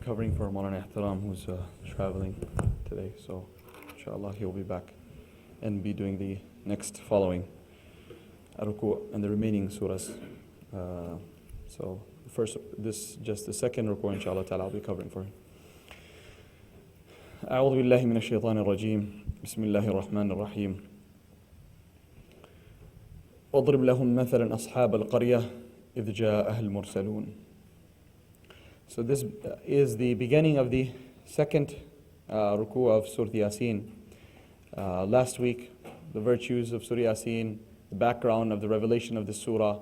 covering for Maulana Ihtiram, who's traveling today. So, inshallah, he'll be back and be doing the next following ruku' and the remaining surahs. So, first, just the second ruku', inshallah ta'ala, I'll be covering for him. أعوذ بالله من الشيطان الرجيم بسم الله الرحمن الرحيم واضرب لهم مثلا أصحاب القرية إذ جاءها المرسلون. So this is the beginning of the second ruku' of Surah Yasin. Last week, the virtues of Surah Yasin, the background of the revelation of the surah,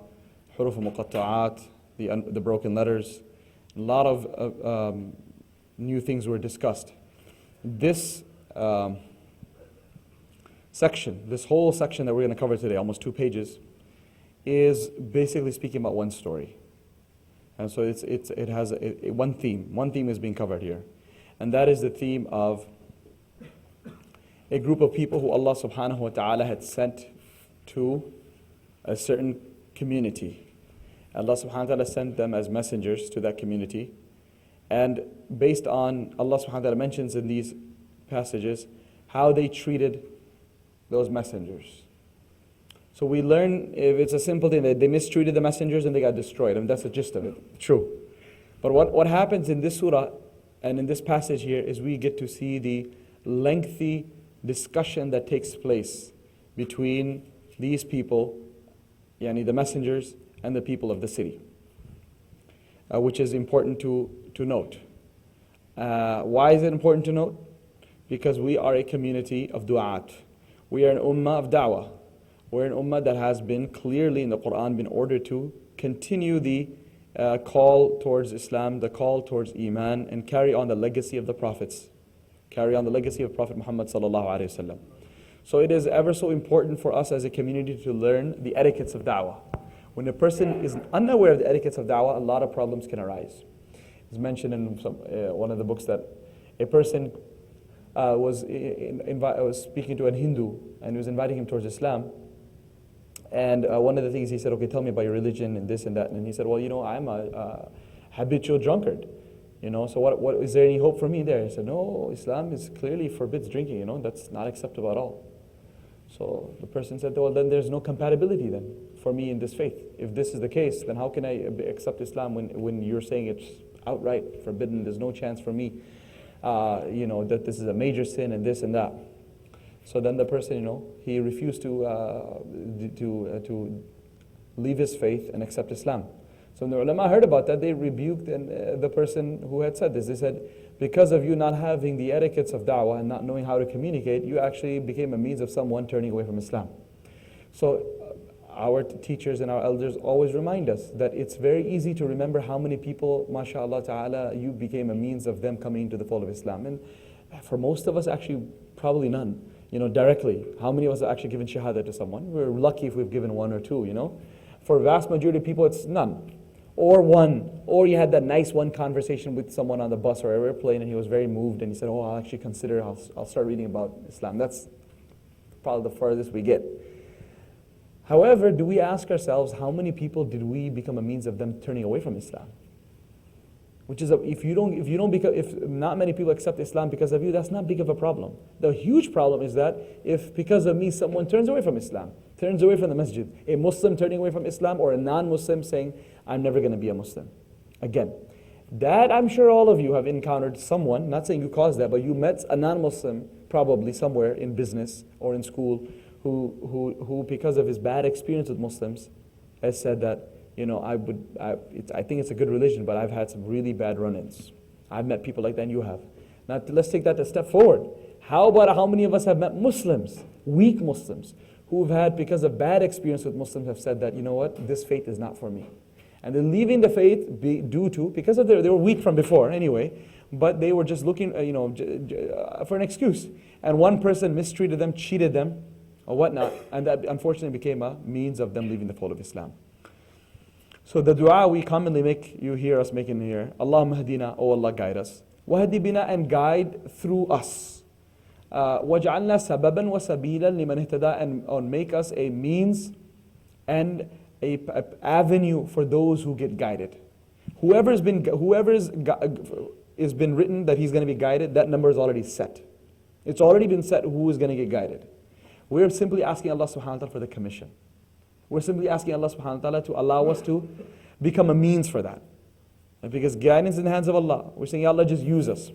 huruf muqatta'at, the broken letters, a lot of new things were discussed. This section, this whole section that we're going to cover today, almost 2 pages, is basically speaking about one story. And so it has one theme. One theme is being covered here. And that is the theme of a group of people who Allah subhanahu wa ta'ala had sent to a certain community. Allah subhanahu wa ta'ala sent them as messengers to that community. And based on, Allah subhanahu wa ta'ala mentions in these passages how they treated those messengers. So we learn, if it's a simple thing, that they mistreated the messengers and they got destroyed. I mean, that's the gist of it. True. But what happens in this surah and in this passage here is we get to see the lengthy discussion that takes place between these people, yani the messengers, and the people of the city, which is important to note. Why is it important to note? Because we are a community of du'at. We are an ummah of da'wah. We're an ummah that has been clearly in the Quran been ordered to continue the call towards Islam, the call towards Iman, and carry on the legacy of the prophets. Carry on the legacy of Prophet Muhammad sallallahu alaihi wasallam. So it is ever so important for us as a community to learn the etiquettes of da'wah. When a person is unaware of the etiquettes of da'wah, a lot of problems can arise. It's mentioned in one of the books that a person was speaking to a Hindu and he was inviting him towards Islam. And one of the things he said, okay, tell me about your religion and this and that. And he said, well, I'm a habitual drunkard. So what is there any hope for me there? He said, no, Islam clearly forbids drinking. That's not acceptable at all. So the person said, well, then there's no compatibility then for me in this faith. If this is the case, then how can I accept Islam when you're saying it's outright forbidden? There's no chance for me, that this is a major sin and this and that. So then the person, he refused to leave his faith and accept Islam. So when the ulama heard about that, they rebuked the person who had said this. They said, because of you not having the etiquettes of da'wah and not knowing how to communicate, you actually became a means of someone turning away from Islam. So our teachers and our elders always remind us that it's very easy to remember how many people, mashallah ta'ala, you became a means of them coming into the fold of Islam. And for most of us, actually, probably none. Directly. How many of us have actually given shahada to someone? We're lucky if we've given 1 or 2, For a vast majority of people, it's none. Or 1. Or you had that nice one conversation with someone on the bus or airplane and he was very moved and he said, I'll actually consider, I'll start reading about Islam. That's probably the farthest we get. However, do we ask ourselves, how many people did we become a means of them turning away from Islam? Which is, if not many people accept Islam because of you, that's not big of a problem. The huge problem is that if because of me someone turns away from Islam, turns away from the masjid, a Muslim turning away from Islam or a non-Muslim saying, I'm never going to be a Muslim. Again, that I'm sure all of you have encountered someone, not saying you caused that, but you met a non-Muslim probably somewhere in business or in school who because of his bad experience with Muslims has said that, I think it's a good religion, but I've had some really bad run-ins. I've met people like that and you have. Now let's take that a step forward. How about how many of us have met Muslims, weak Muslims, who've had, because of bad experience with Muslims, have said that, this faith is not for me. And they're leaving the faith because of they were weak from before anyway, but they were just looking, for an excuse. And one person mistreated them, cheated them, or whatnot, and that unfortunately became a means of them leaving the fold of Islam. So the dua we commonly you hear us making here, Allahumma hadina, oh Allah, guide us. Wahdi bina, and guide through us. Waj'alna sababan wa sabilan liman ihtada, and make us a means and a avenue for those who get guided. Whoever's has been written that he's going to be guided, that number is already set. It's already been set who is going to get guided. We're simply asking Allah subhanahu wa ta'ala for the commission. We're simply asking Allah subhanahu wa ta'ala to allow us to become a means for that. And because guidance is in the hands of Allah. We're saying, Ya Allah, just use us.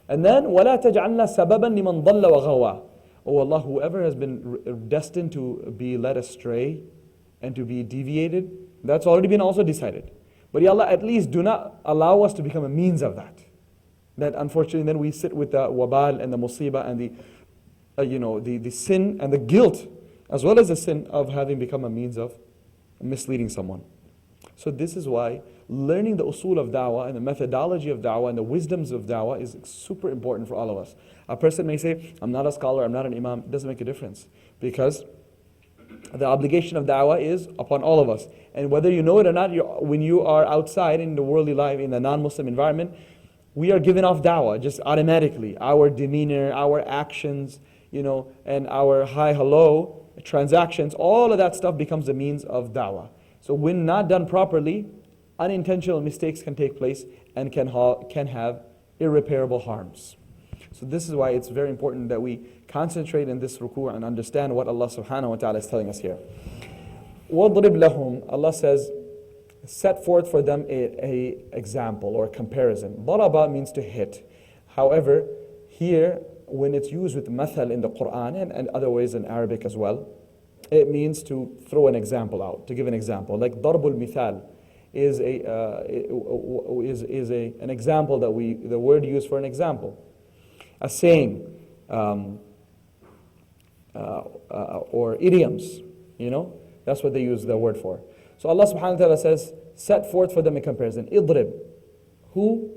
And then, وَلَا تَجْعَلْنَا سَبَبًا لِمَنْ ضَلَّ وَغَوَى. Oh Allah, whoever has been destined to be led astray and to be deviated, that's already been also decided. But Ya Allah, at least do not allow us to become a means of that. That unfortunately then we sit with the wabal and the musibah and the sin and the guilt, as well as the sin of having become a means of misleading someone. So this is why learning the usul of da'wah and the methodology of da'wah and the wisdoms of da'wah is super important for all of us. A person may say, I'm not a scholar, I'm not an imam. It doesn't make a difference, because the obligation of da'wah is upon all of us. And whether you know it or not, when you are outside in the worldly life, in the non-Muslim environment, we are given off da'wah just automatically. Our demeanor, our actions, and our hi-hello transactions, all of that stuff becomes a means of da'wah. So when not done properly, unintentional mistakes can take place and can have irreparable harms. So this is why it's very important that we concentrate in this ruku' and understand what Allah subhanahu wa ta'ala is telling us here. وَضْرِبْ لَهُمْ, Allah says, set forth for them a example or a comparison. Daraba means to hit. However, here, when it's used with mathal in the Quran and other ways in Arabic as well, it means to throw an example out, to give an example. Like darbul mithal is an example that the word used for an example. A saying, or idioms, that's what they use the word for. So Allah subhanahu wa ta'ala says, set forth for them a comparison. Idrib. Who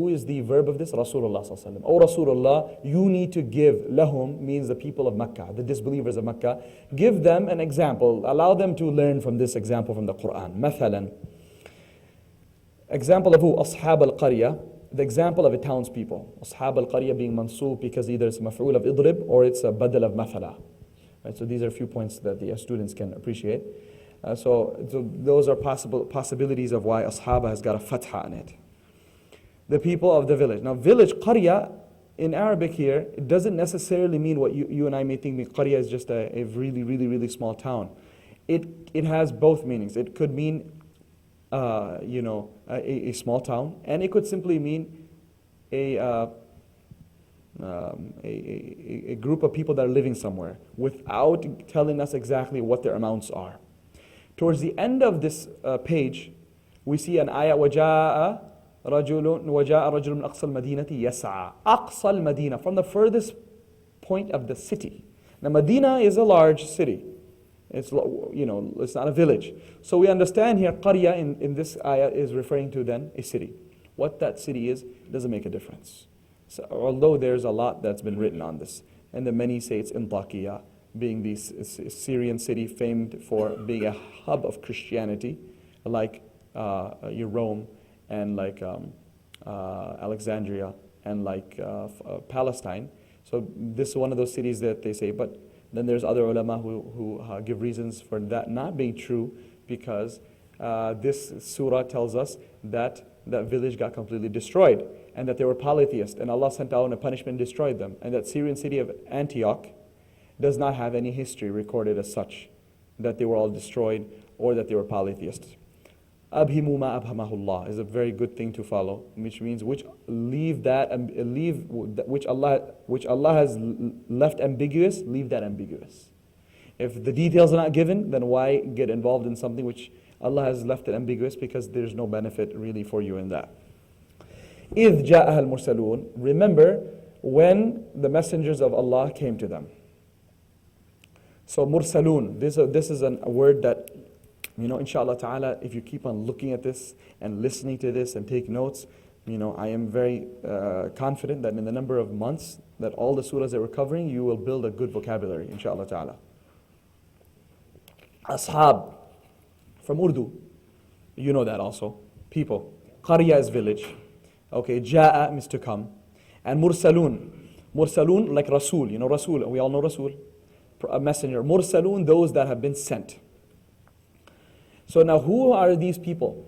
is the verb of this? Rasulullah sallallahu alaihi wasallam. Oh Rasulullah, you need to give. Lahum means the people of Makkah, the disbelievers of Makkah. Give them an example. Allow them to learn from this example from the Quran. Mathalan. Example of who? Ashab al-Qarya. The example of a townspeople. Ashab al-Qarya being mansoob because either it's a maf'ul of idrib or it's a badal of mathala. Right, so these are a few points that the students can appreciate. So those are possibilities of why ashaba has got a fatha in it. The people of the village. Now village, qarya, in Arabic here, it doesn't necessarily mean what you and I may think. Qarya is just a really, really, really small town. It has both meanings. It could mean a small town, and it could simply mean a group of people that are living somewhere without telling us exactly what their amounts are. Towards the end of this page, we see an ayah, وَجَاءَ رَجُلٌ مِنْ أَقْصَى الْمَدِينَةِ يَسْعَى. أَقْصَى الْمَدِينَةِ, from the furthest point of the city. Now Medina is a large city. It's not a village. So we understand here, qarya in this ayah is referring to then a city. What that city is, doesn't make a difference. So, although there's a lot that's been written on this, and the many say it's Antakya, being the Syrian city famed for being a hub of Christianity, like Rome and like Alexandria and like Palestine. So this is one of those cities that they say, but then there's other ulama who give reasons for that not being true, because this surah tells us that that village got completely destroyed and that they were polytheists, and Allah sent out a punishment and destroyed them. And that Syrian city of Antioch does not have any history recorded as such, that they were all destroyed or that they were polytheists. Abhimu ma abhamahullah is a very good thing to follow, which means which Allah has left ambiguous, leave that ambiguous. If the details are not given, then why get involved in something which Allah has left it ambiguous, because there's no benefit really for you in that. إِذْ جَاءَهَا الْمُرْسَلُونَ. Remember when the messengers of Allah came to them. So mursalun, this is a word that, inshallah ta'ala, if you keep on looking at this and listening to this and take notes, I am very confident that in the number of months that all the surahs that we're covering, you will build a good vocabulary, inshallah ta'ala. Ashab, from Urdu, you know that also. People. Qarya is village. Okay, ja'a means to come. And mursalun like Rasul, Rasul, we all know Rasul, a messenger. Mursalun, those that have been sent. So now who are these people?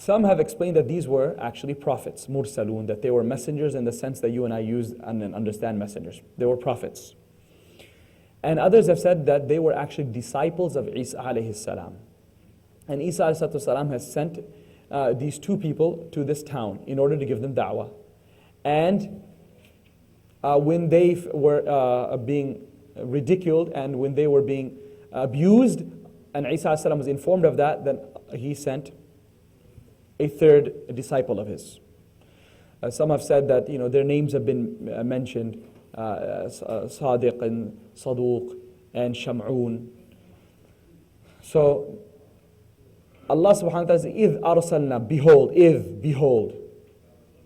Some have explained that these were actually prophets, mursalun, that they were messengers in the sense that you and I use and understand messengers. They were prophets. And others have said that they were actually disciples of Isa alayhi salam. And Isa alayhi salam has sent these two people to this town in order to give them da'wah. And when they were being ridiculed and when they were being abused, and Isa alayhi salam was informed of that, then he sent a third disciple of his. Some have said that their names have been mentioned, Sadiq and Saduq and Sham'un. So Allah subhanahu wa ta'ala says, إِذْ أَرْسَلْنَا, behold,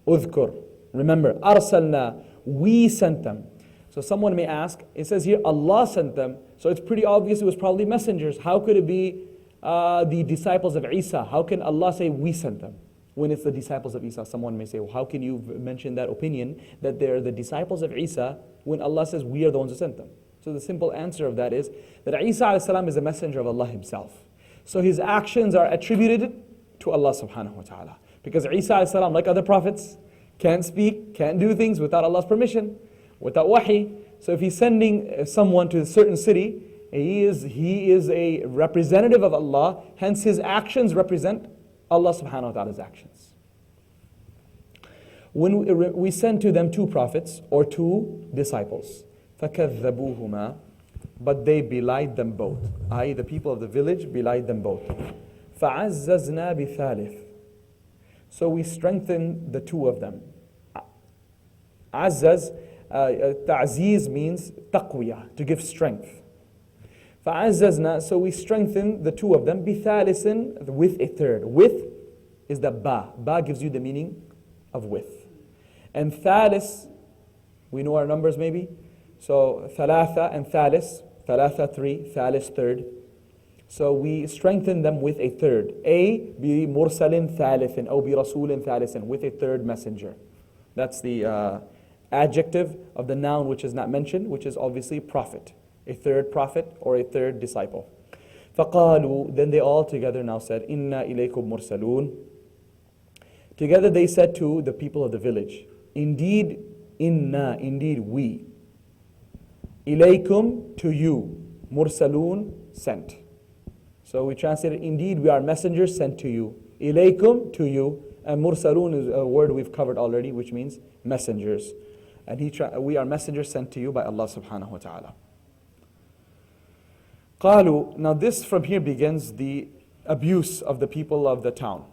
udhkur, remember, أَرْسَلْنَا, we sent them. So someone may ask, it says here Allah sent them, so it's pretty obvious it was probably messengers. How could it be the disciples of Isa? How can Allah say we sent them when it's the disciples of Isa? Someone may say, well, how can you mention that opinion that they're the disciples of Isa when Allah says we are the ones who sent them? So the simple answer of that is that Isa alayhi salam is a messenger of Allah himself. So his actions are attributed to Allah subhanahu wa ta'ala. Because Isa alayhi salam, like other prophets, can't speak, can't do things without Allah's permission, without wahi. So if he's sending someone to a certain city, he is a representative of Allah, hence his actions represent Allah subhanahu wa ta'ala's actions. When we send to them two prophets or two disciples, فَكَذَّبُوهُمَا, but they belied them both, i.e. the people of the village belied them both. فَعَزَّزْنَا بِثَالِثٍ, so we strengthened the two of them. Azzaz, ta'ziz means taqwiyah, to give strength. فَعَزَّزْنَا, so we strengthened the two of them, بِثَالِثٍ, with a third. With is the ba. Ba gives you the meaning of with. And thalis, we know our numbers maybe. So thalatha and thalis, thalatha 3, thalis third. So we strengthened them with a third. A, bi mursalin thalithin, or bi rasulin thalithin, with a third messenger. That's the adjective of the noun which is not mentioned, which is obviously prophet. A third prophet or a third disciple. فَقَالُوا, then they all together now said, إِنَّا إِلَيْكُمْ مُرْسَلُونَ. Together they said to the people of the village, indeed, indeed we. إِلَيْكُمْ, to you. Mursalun, sent. So we translated, indeed we are messengers sent to you. إِلَيْكُمْ, to you. And mursalun is a word we've covered already, which means messengers. And we are messengers sent to you by Allah subhanahu wa ta'ala. قالوا, now this from here begins the abuse of the people of the town.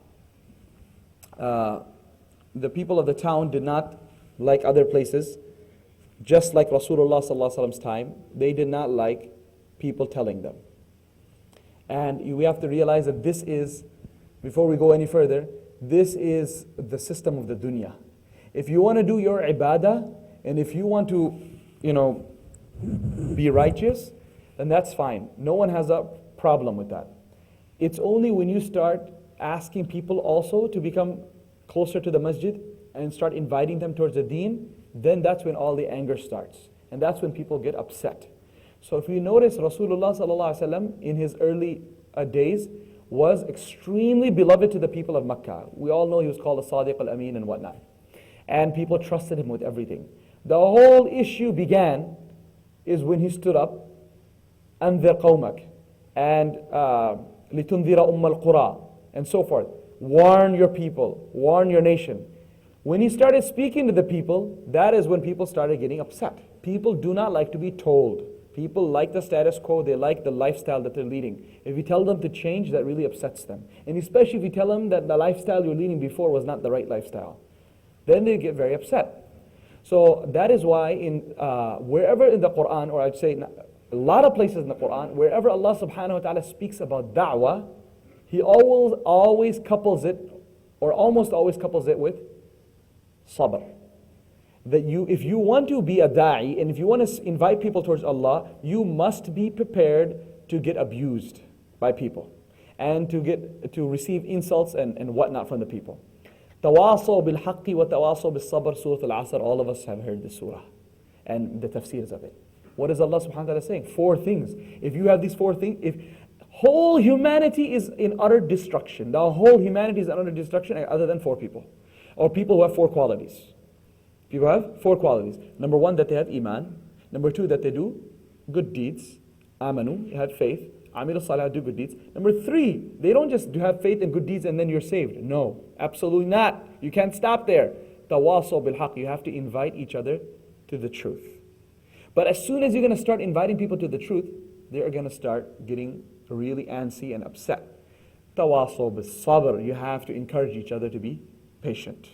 The people of the town did not, like other places, just like Rasulullah sallallahu alaihi wasallam's time, they did not like people telling them. And we have to realize that this is, before we go any further, this is the system of the dunya. If you want to do your ibadah, and if you want to, be righteous, then that's fine. No one has a problem with that. It's only when you start asking people also to become closer to the masjid and start inviting them towards the deen, then that's when all the anger starts. And that's when people get upset. So if you notice, Rasulullah sallallahu alaihi wasallam in his early days was extremely beloved to the people of Makkah. We all know he was called a Sadiq al-Amin and whatnot. And people trusted him with everything. The whole issue began is when he stood up, أنذر قومك, and لتنذر أم القرى, and so forth. Warn your people, warn your nation. When he started speaking to the people, that is when people started getting upset. People do not like to be told. People like the status quo, they like the lifestyle that they're leading. If you tell them to change, that really upsets them. And especially if you tell them that the lifestyle you're leading before was not the right lifestyle, then they get very upset. So that is why in wherever in the Quran, or I'd say a lot of places in the Quran, wherever Allah subhanahu wa ta'ala speaks about da'wah, He always couples it, or almost always couples it with sabr. That if you want to be a da'i, and if you want to invite people towards Allah, you must be prepared to get abused by people, and to receive insults and whatnot from the people. Tawasaw bil haqqi wa tawasaw bil sabr, Surah Al-Asr, all of us have heard this surah, and the tafseers of it. What is Allah subhanahu wa ta'ala saying? 4 things. If you have these 4 things, Whole humanity is in utter destruction. The whole humanity is in utter destruction other than 4 people. Or people who have 4 qualities. People have 4 qualities. Number 1, that they have iman. Number 2, that they do good deeds. Amanu, you have faith. Amil salah, do good deeds. Number 3, they don't just have faith and good deeds and then you're saved. No, absolutely not. You can't stop there. Tawasaw bil haqq. You have to invite each other to the truth. But as soon as you're going to start inviting people to the truth, they're going to start getting really antsy and upset. Tawasaw bil sabr. You have to encourage each other to be patient.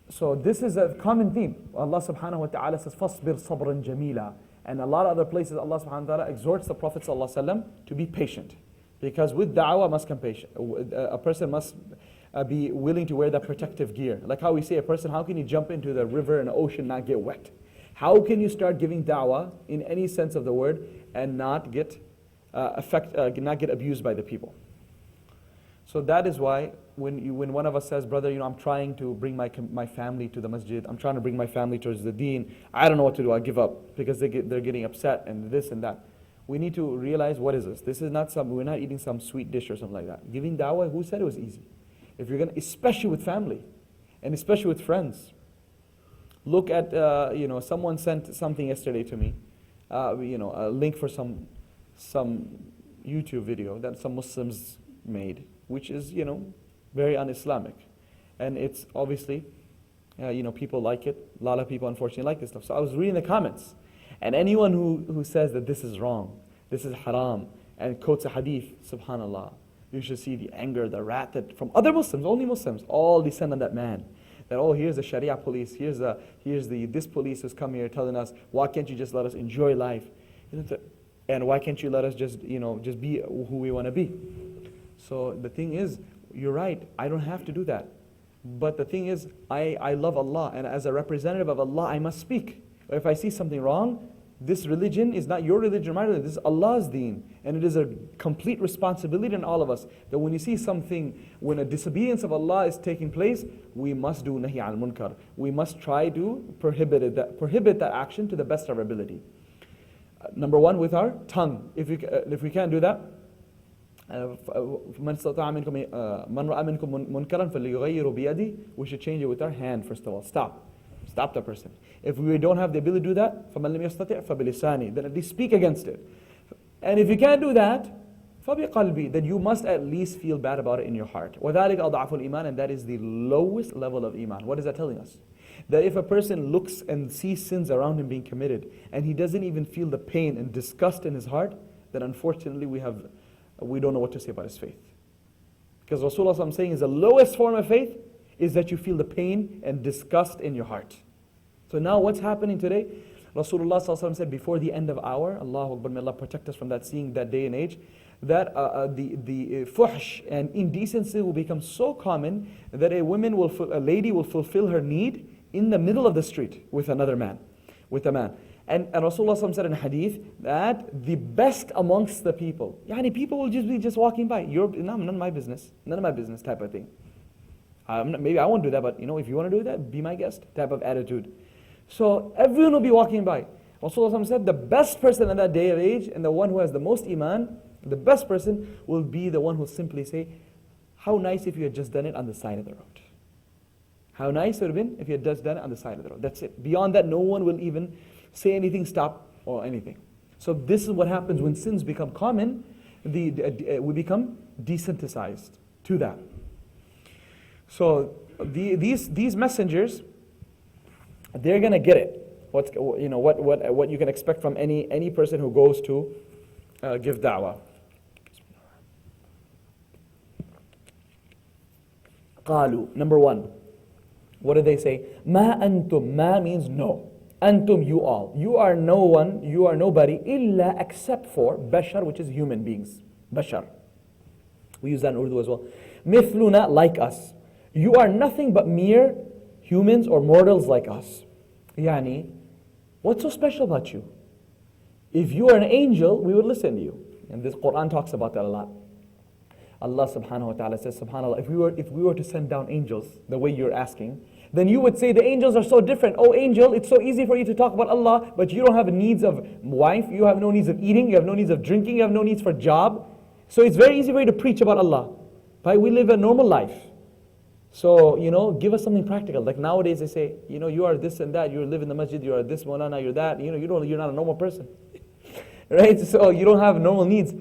So this is a common theme. Allah subhanahu wa ta'ala says, فَاصْبِرْ صَبْرًا جَمِيلًا. And a lot of other places Allah subhanahu wa ta'ala exhorts the Prophet sallallahu alaihi wasallam to be patient. Because with da'wah must come patient. A person must be willing to wear that protective gear. Like how we say a person, how can you jump into the river and the ocean and not get wet? How can you start giving da'wah in any sense of the word and not get abused by the people? So that is why when one of us says, brother, I'm trying to bring my family to the masjid, I'm trying to bring my family towards the deen, I don't know what to do, I give up because they're getting upset and this and that. We need to realize, what is this? This is not we're not eating some sweet dish or something like that. Giving da'wah, who said it was easy? If you're especially with family and especially with friends. Look at, someone sent something yesterday to me, a link for some YouTube video that some Muslims made, which is, very un-Islamic. And it's obviously, people like it. A lot of people unfortunately like this stuff. So I was reading the comments. And anyone who says that this is wrong, this is haram, and quotes a hadith, subhanallah, you should see the anger, the wrath that from other Muslims, only Muslims, all descend on that man. That, here's the Sharia police, here's this police who's come here telling us, why can't you just let us enjoy life? And why can't you let us just be who we want to be? So the thing is, you're right, I don't have to do that. But the thing is, I love Allah, and as a representative of Allah, I must speak. If I see something wrong, this religion is not your religion or my religion, this is Allah's deen. And it is a complete responsibility on all of us, that when you see something, when a disobedience of Allah is taking place, we must do nahi al munkar. We must try to prohibit that action to the best of our ability. Number 1, with our tongue. If we can't do that, we should change it with our hand first of all. Stop that person. If we don't have the ability to do that, then at least speak against it. And if you can't do that, then you must at least feel bad about it in your heart. And that is the lowest level of iman. What is that telling us? That if a person looks and sees sins around him being committed, and he doesn't even feel the pain and disgust in his heart, then unfortunately we don't know what to say about his faith. Because Rasulullah saying is the lowest form of faith is that you feel the pain and disgust in your heart. So now what's happening today? Rasulullah said before the end of hour, Allahu Akbar, may Allah protect us from that, seeing that day and age, that the fuhsh and indecency will become so common that a lady will fulfill her need in the middle of the street with a man. And Rasulullah said in a hadith that the best amongst the people, people will just be walking by. None of my business type of thing. Maybe I won't do that, but if you want to do that, be my guest type of attitude. So everyone will be walking by. Rasulullah said the best person in that day of age and the one who has the most iman, the best person will be the one who will simply say, how nice if you had just done it on the side of the road. How nice it would have been if you had just done it on the side of the road. That's it. Beyond that, no one will even say anything, stop, or anything. So this is what happens when sins become common. We become desensitized to that. So these messengers, they're gonna get it. What you can expect from any person who goes to give da'wah. قالوا, number 1, what do they say? ما أنتم, ma means no. Antum, you all. You are no one, you are nobody, illa except for bashar, which is human beings. Bashar. We use that in Urdu as well. Mithluna, like us. You are nothing but mere humans or mortals like us. What's so special about you? If you are an angel, we would listen to you. And this Quran talks about that a lot. Allah subhanahu wa ta'ala says, subhanAllah, if we were to send down angels the way you're asking, then you would say the angels are so different. Oh angel, it's so easy for you to talk about Allah, but you don't have needs of wife, you have no needs of eating, you have no needs of drinking, you have no needs for job. So it's very easy for you to preach about Allah. Right? We live a normal life. So, give us something practical. Like nowadays they say, you are this and that, you live in the masjid, you are this, Maulana, you're that, you're not a normal person. Right? So you don't have normal needs,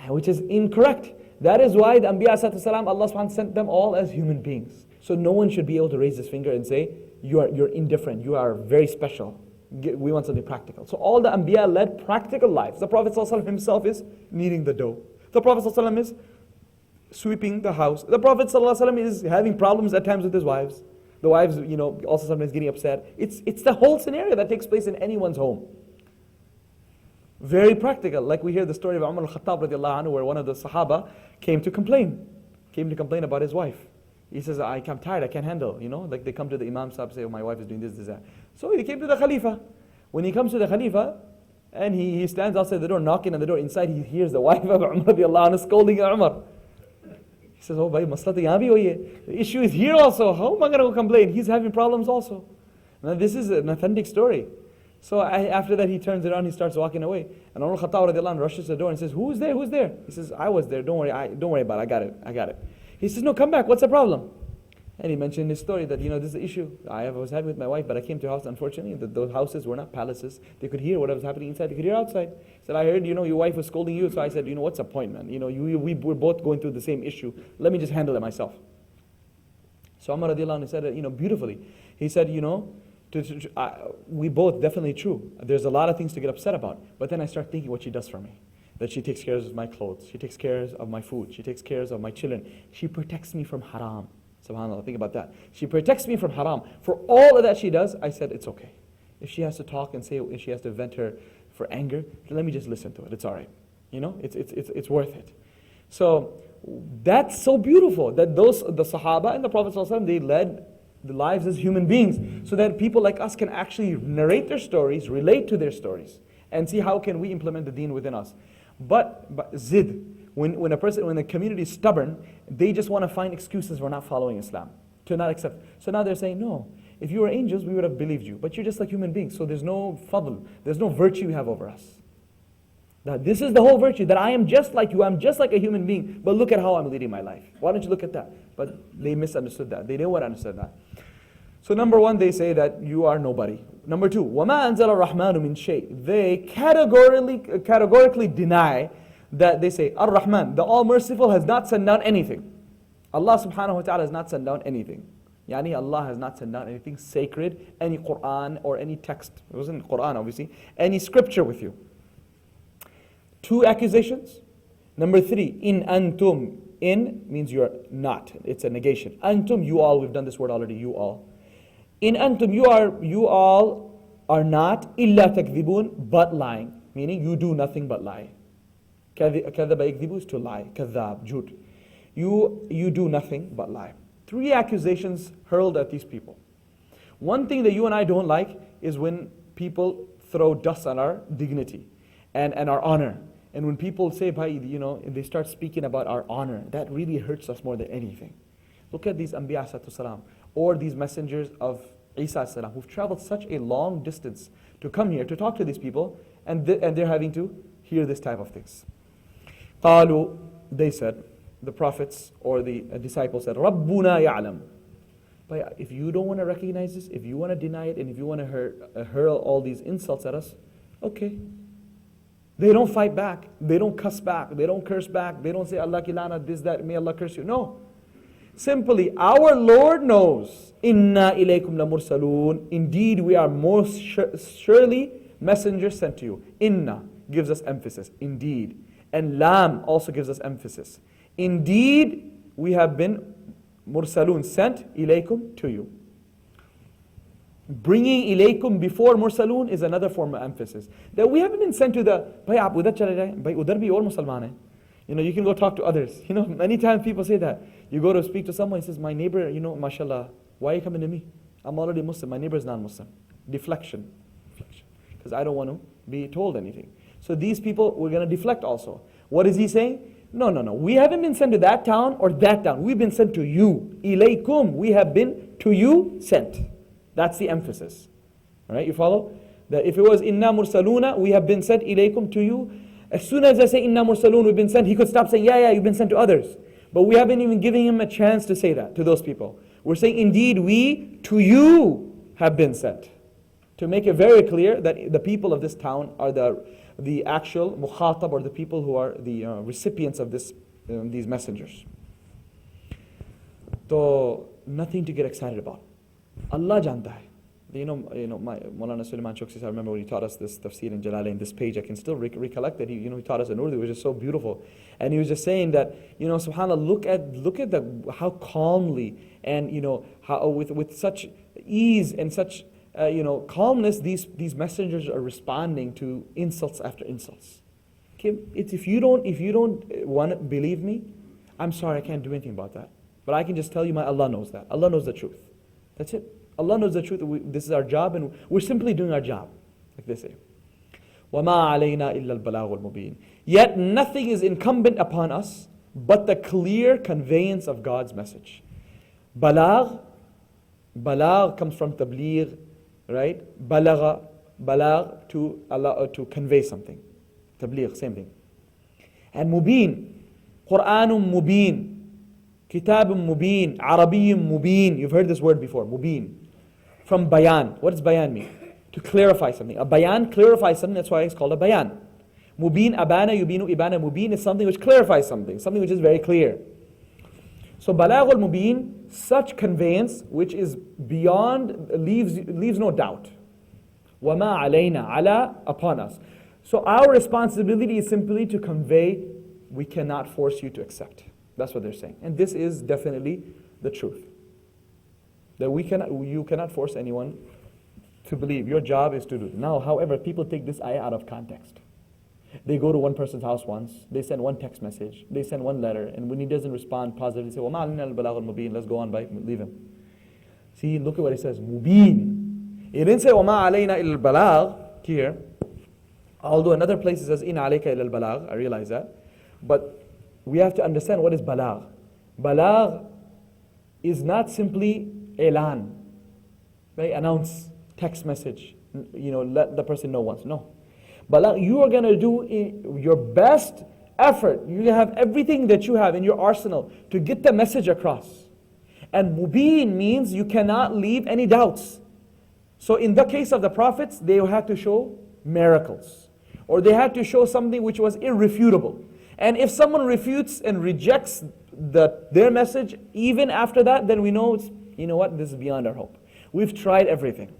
which is incorrect. That is why the Anbiya salam, Allah subhanahu wa ta'ala sent them all as human beings. So no one should be able to raise his finger and say, you're indifferent, you are very special. We want something practical. So all the Anbiya led practical lives. The Prophet ﷺ himself is kneading the dough. The Prophet ﷺ is sweeping the house. The Prophet ﷺ is having problems at times with his wives. The wives, also sometimes getting upset. It's the whole scenario that takes place in anyone's home. Very practical. Like we hear the story of Umar al-Khattab radiallahu anhu, where one of the Sahaba came to complain about his wife. He says, I'm tired, I can't handle, like they come to the Imam Sahib and say, oh, my wife is doing this, that. So he came to the Khalifa. When he comes to the Khalifa, and he stands outside the door, knocking on the door, inside he hears the wife of Umar radiallahu anhu scolding Umar. He says, oh, bhai, masla to yahan bhi hui hai. The issue is here also. How am I going to go complain? He's having problems also. Now this is an authentic story. So after that he turns around, he starts walking away. And Umar Khattab radiallahu anhu rushes to the door and says, who's there? He says, I was there, don't worry about it, I got it. He says, no, come back, what's the problem? And he mentioned his story that, this is the issue. I was happy with my wife, but I came to a house, unfortunately, those houses were not palaces. They could hear what was happening inside, they could hear outside. He said, I heard, your wife was scolding you, so I said, what's the point, man? We were both going through the same issue. Let me just handle it myself. So Umar radiallahu anhu said, beautifully. He said, we both, definitely true. There's a lot of things to get upset about. But then I start thinking what she does for me. That she takes care of my clothes, she takes care of my food, she takes care of my children. She protects me from haram. SubhanAllah, think about that. She protects me from haram. For all of that she does, I said, it's okay. If she has to talk and say, if she has to vent her for anger, then let me just listen to it. It's all right. It's worth it. So that's so beautiful that the Sahaba and the Prophet ﷺ, they led the lives as human beings so that people like us can actually narrate their stories, relate to their stories, and see how can we implement the deen within us. But zid, when the community is stubborn, they just want to find excuses for not following Islam, to not accept. So now they're saying, no, if you were angels, we would have believed you. But you're just like human beings, so there's no fadl, there's no virtue you have over us. That this is the whole virtue, that I am just like you, I'm just like a human being, but look at how I'm leading my life. Why don't you look at that? But they misunderstood that. They didn't want to understand that. So number one, they say that you are nobody. Number two, وَمَا أَنزَلَ الرَّحْمَنُ مِنْ شَيْءٍ. They categorically deny that. They say, Ar-Rahman, the All-Merciful, has not sent down anything. Allah subhanahu wa ta'ala has not sent down anything. Yani Allah has not sent down anything sacred, any Qur'an or any text. It wasn't Qur'an obviously. Any scripture with you. Two accusations. Number three, in antum. In means you're not. It's a negation. Antum, you all. We've done this word already, you all. In antum, you all are not illa takdhibun, but lying. Meaning you do nothing but lie. Kadhaba yakdhibu is to lie. Kadhab, jut. You do nothing but lie. Three accusations hurled at these people. One thing that you and I don't like is when people throw dust on our dignity and our honor. And when people say, they start speaking about our honor, that really hurts us more than anything. Look at these Anbiya salam, or these messengers of Isa salam, who've traveled such a long distance to come here to talk to these people, and they're having to hear this type of things. قالوا, they said, the prophets or the disciples said, Rabbuna ya'lam. But if you don't want to recognize this, if you want to deny it, and if you want to hurl all these insults at us, okay. They don't fight back. They don't cuss back. They don't curse back. They don't say, Allah kilana, this, that, may Allah curse you. No. Simply, our Lord knows. Inna ilaykum lamursalun. Indeed, we are most surely messengers sent to you. Inna gives us emphasis. Indeed. And lam also gives us emphasis. Indeed, we have been mursalun, sent ilaykum, to you. Bringing ilaykum before mursalun is another form of emphasis. That we haven't been sent to the, bhai aap udhar chale jaye, bhai udhar bhi aur Musliman hai. You can go talk to others. Many times people say that. You go to speak to someone, he says, my neighbor, mashallah, why are you coming to me? I'm already Muslim, my neighbor is non-Muslim. Deflection. Because I don't want to be told anything. So these people, we're going to deflect also. What is he saying? No. We haven't been sent to that town or that town. We've been sent to you. Ilaykum. We have been To you, sent. That's the emphasis. Alright, you follow? That if it was inna mursaluna, we have been sent ilaykum to you. As soon as I say inna mursalun, we've been sent, he could stop saying, yeah, you've been sent to others. But we haven't even given him a chance to say that to those people. We're saying, indeed, we to you have been sent. To make it very clear that the people of this town are the actual mukhatab, or the people who are the recipients of these messengers. So, nothing to get excited about. Allah janta hai. My Maulana Sulaiman Chokshi, I remember when he taught us this Tafseer in Jalalain, this page, I can still recollect that he taught us in Urdu, which is so beautiful. And he was just saying that, subhanAllah, look at how calmly and, how with such ease and such, calmness these messengers are responding to insults after insults. Okay? If you don't want to believe me, I'm sorry, I can't do anything about that. But I can just tell you, my Allah knows that. Allah knows the truth. That's it. Allah knows the truth. This is our job, and we're simply doing our job, like they say. وَمَا عَلَيْنَا إِلَّا الْبَلَاغُ الْمُبِينُ. Yet nothing is incumbent upon us but the clear conveyance of God's message. Balagh comes from tabligh, right? Balagh to convey something. Tabligh, same thing. And mubin, Qur'anum mubin, kitabum mubin, Arabiyyum mubin. You've heard this word before, mubin. From bayan. What does bayan mean? To clarify something. A bayan clarifies something, that's why it's called a bayan. Mubin, abana, yubinu, ibana, mubin is something which clarifies something which is very clear. So balaghul mubin, such conveyance which is beyond, leaves no doubt. Wama alayna, ala, upon us. So our responsibility is simply to convey. We cannot force you to accept. That's what they're saying. And this is definitely the truth. That you cannot force anyone to believe. Your job is to do it. Now, however, people take this ayah out of context. They go to one person's house once, they send one text message, they send one letter, and when he doesn't respond positively, they say, وَمَا عَلَيْنَا الْبَلَاغُ الْمُبِينُ, let's go on by, leave him. See, look at what it says, mubin. It didn't say, وَمَا عَلَيْنَا إِلَّا الْبَلَاغُ here, although another place it says, إِنْ عَلَيْكَ إِلَّا الْبَلَاغُ, I realize that. But we have to understand what is balagh. Balagh is not simply elan, right? Announce, text message, let the person know once. No. Balagh, you are going to do your best effort. You have everything that you have in your arsenal to get the message across. And mubin means you cannot leave any doubts. So in the case of the prophets, they had to show miracles. Or they had to show something which was irrefutable. And if someone refutes and rejects their message, even after that, then we know, this is beyond our hope. We've tried everything.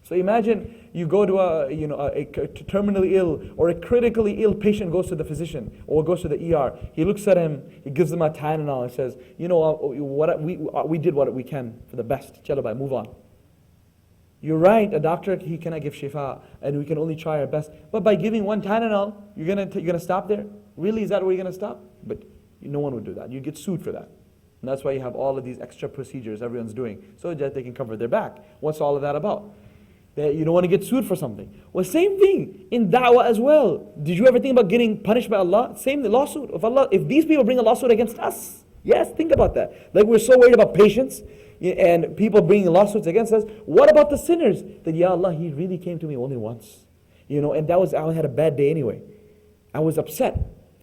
So imagine you go to a terminally ill or a critically ill patient goes to the physician or goes to the ER. He looks at him, he gives him a Tylenol and says, we did what we can for the best. Chalo bhai, move on. You're right, a doctor, he cannot give shifa, and we can only try our best. But by giving one Tylenol, you're gonna stop there? Really, is that where you're gonna stop? But no one would do that. You get sued for that. And that's why you have all of these extra procedures everyone's doing, so that they can cover their back. What's all of that about? That you don't want to get sued for something. Well, same thing in da'wah as well. Did you ever think about getting punished by Allah? Same lawsuit of Allah. If these people bring a lawsuit against us, yes, think about that. Like we're so worried about patience and people bringing lawsuits against us. What about the sinners? That, Ya Allah, he really came to me only once. And I had a bad day anyway. I was upset.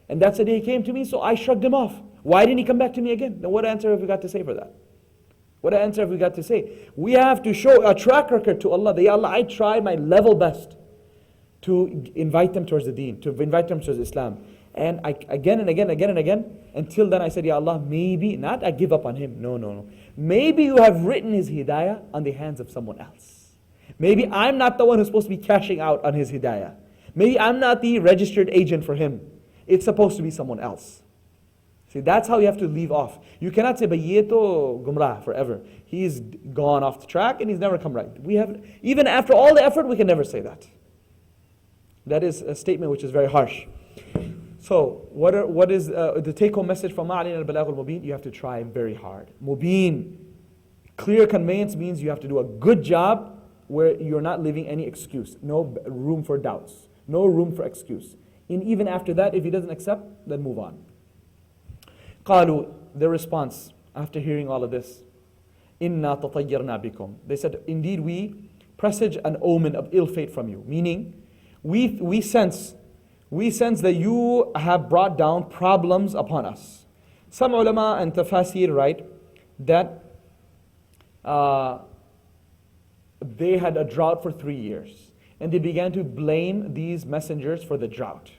And that's the day he came to me, so I shrugged him off. Why didn't he come back to me again? Now what answer have we got to say for that? What answer have we got to say? We have to show a track record to Allah. That, Ya Allah, I tried my level best to invite them towards the deen, to invite them towards Islam. And again and again, until then I said, Ya Allah, maybe, not I give up on him. No. Maybe you have written his hidayah on the hands of someone else. Maybe I'm not the one who's supposed to be cashing out on his hidayah. Maybe I'm not the registered agent for him. It's supposed to be someone else. See, that's how you have to leave off. You cannot say, "But ye to gumrah forever. He's gone off the track and he's never come right." Even after all the effort, we can never say that. That is a statement which is very harsh. So, what is the take-home message from Ma'alina al-Balagh al-Mubin? You have to try very hard. Mubin, clear conveyance means you have to do a good job where you're not leaving any excuse. No room for doubts. No room for excuse. And even after that, if he doesn't accept, then move on. قالوا, their response after hearing all of this, إِنَّا تَطَيَّرْنَا بِكُمْ. They said, indeed we presage an omen of ill fate from you. Meaning, we sense that you have brought down problems upon us. Some ulama and tafsir write that they had a drought for 3 years. And they began to blame these messengers for the drought.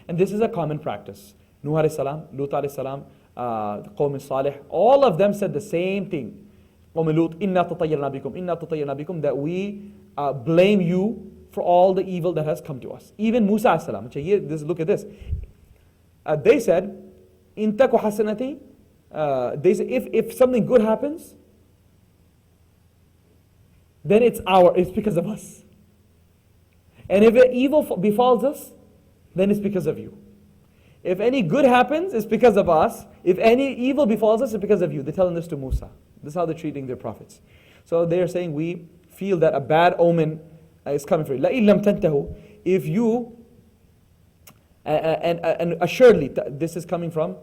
And this is a common practice. Nuh alayhi salam, Lut alayhi salam, Qawm Salih, all of them said the same thing. Qawm Lut, inna tatayyarna bikum, that we blame you for all the evil that has come to us. Even Musa alayhi salam, look at this. They said, in taku hasanati, they said, if something good happens, then it's because of us. And if evil befalls us, then it's because of you. If any good happens, it's because of us. If any evil befalls us, it's because of you. They're telling this to Musa. This is how they're treating their prophets. So they're saying, we feel that a bad omen is coming for you. لَإِن لَمْ تَنْتَهُ. If you, and assuredly, this is coming from,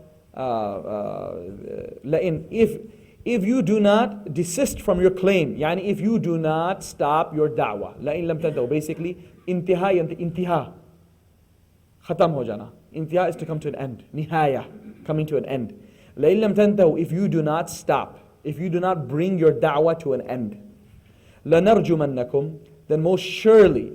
لَإِن, if you do not desist from your claim, yani if you do not stop your da'wah, لَإِن لَمْ تَنْتَهُ, basically, intiha, khatam ho jana. Intiha is to come to an end. Nihaya, coming to an end. لَإِن لَمْ تَنْتَهُ, if you do not stop, if you do not bring your da'wah to an end, لَنَرْجُمَنَّكُمْ, then most surely,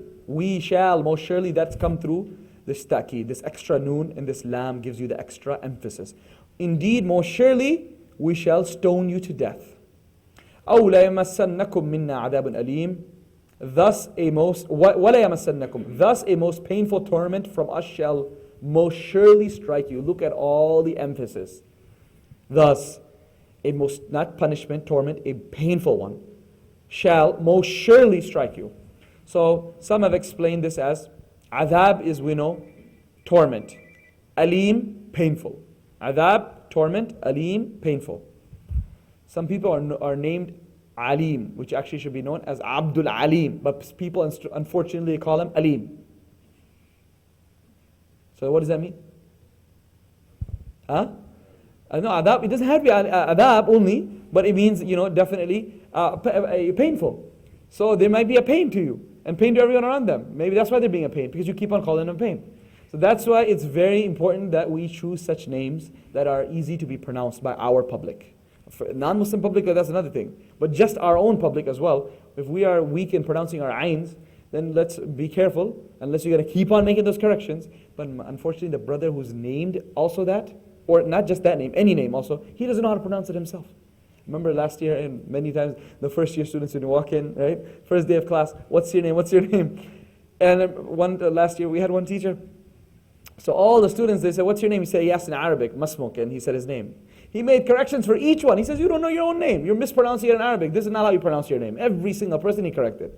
that's come through this ta'keed, this extra noon, and this lam gives you the extra emphasis. Indeed, most surely, we shall stone you to death. أَوْ لَيَمَسَّنَّكُمْ مِنَّا عَذَابٌ أَلِيمٌ. Thus a most painful torment from us shall most surely strike you. Look at all the emphasis. Thus, a most, not punishment, torment, a painful one, shall most surely strike you. So, some have explained this as, adhab is, we know, torment. Alim, painful. Adhab, torment. Alim, painful. Some people are named Alim, which actually should be known as Abdul Alim, but people unfortunately call him Alim. So what does that mean? No, adab, it doesn't have to be adab only, but it means, definitely painful. So there might be a pain to you, and pain to everyone around them. Maybe that's why they're being a pain, because you keep on calling them pain. So that's why it's very important that we choose such names that are easy to be pronounced by our public. For non-Muslim public, that's another thing. But just our own public as well. If we are weak in pronouncing our ayns, then let's be careful, unless you're going to keep on making those corrections. But unfortunately, the brother who's named also that, or not just that name, any name also, he doesn't know how to pronounce it himself. Remember last year, and many times, the first year students would walk in, right? First day of class, what's your name, what's your name? And last year, we had one teacher. So all the students, they said, what's your name? He said, yes, in Arabic, masmuk, and he said his name. He made corrections for each one. He says, you don't know your own name. You're mispronouncing it in Arabic. This is not how you pronounce your name. Every single person he corrected.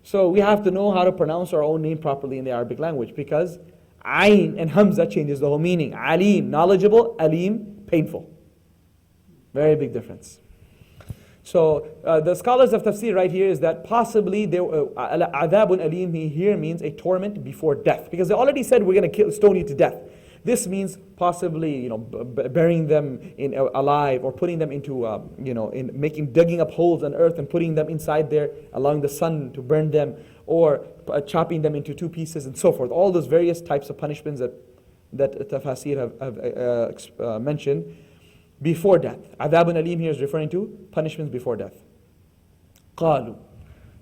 So we have to know how to pronounce our own name properly in the Arabic language, because Ayn and Hamza changes the whole meaning. Alim, knowledgeable. Alim, painful. Very big difference. So the scholars of tafsir right here is that possibly adabun alim here means a torment before death, because they already said we're going to stone you to death. This means possibly, burying them alive, or putting them into, digging up holes in earth and putting them inside there, allowing the sun to burn them, or chopping them into 2 pieces and so forth. All those various types of punishments that tafasir have mentioned before death. Adabun alim here is referring to punishments before death. Qalu.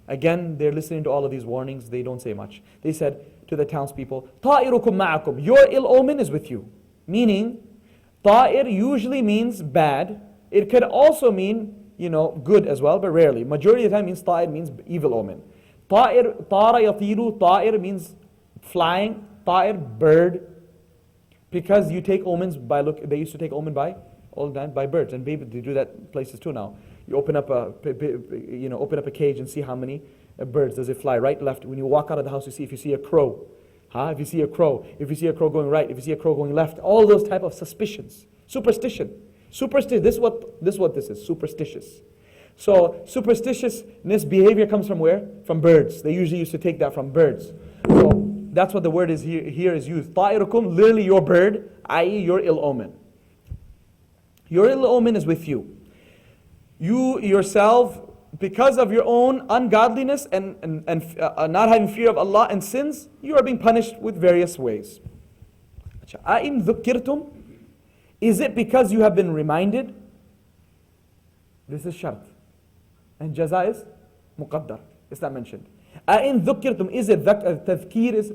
Again, they're listening to all of these warnings. They don't say much. They said to the townspeople, Ta'irukum ma'akum. Your ill omen is with you. Meaning, ta'ir usually means bad. It could also mean, good as well, but rarely. Majority of the time means ta'ir means evil omen. Ta'ir, tara yatiru, ta'ir means flying. Ta'ir, bird. Because you take omens by, they used to take omen by, all the time, by birds. And baby, they do that in places too now. You open up a cage and see how many birds does it fly, right, left. When you walk out of the house, you see if you see a crow. If you see a crow going right, if you see a crow going left, all those type of suspicions. Superstition. This is what this is, superstitious. So superstitiousness behavior comes from where? From birds. They usually used to take that from birds. So that's what the word is here is used. Ta'irukum, literally your bird, i.e. your ill omen. Your ill omen is with you. You yourself, because of your own ungodliness and not having fear of Allah and sins, you are being punished with various ways. أَإِن ذُكِّرْتُمْ, is it because you have been reminded? This is shart. And jaza is muqaddar. It's not mentioned. أَإِن ذُكِّرْتُمْ, is it tadhkir is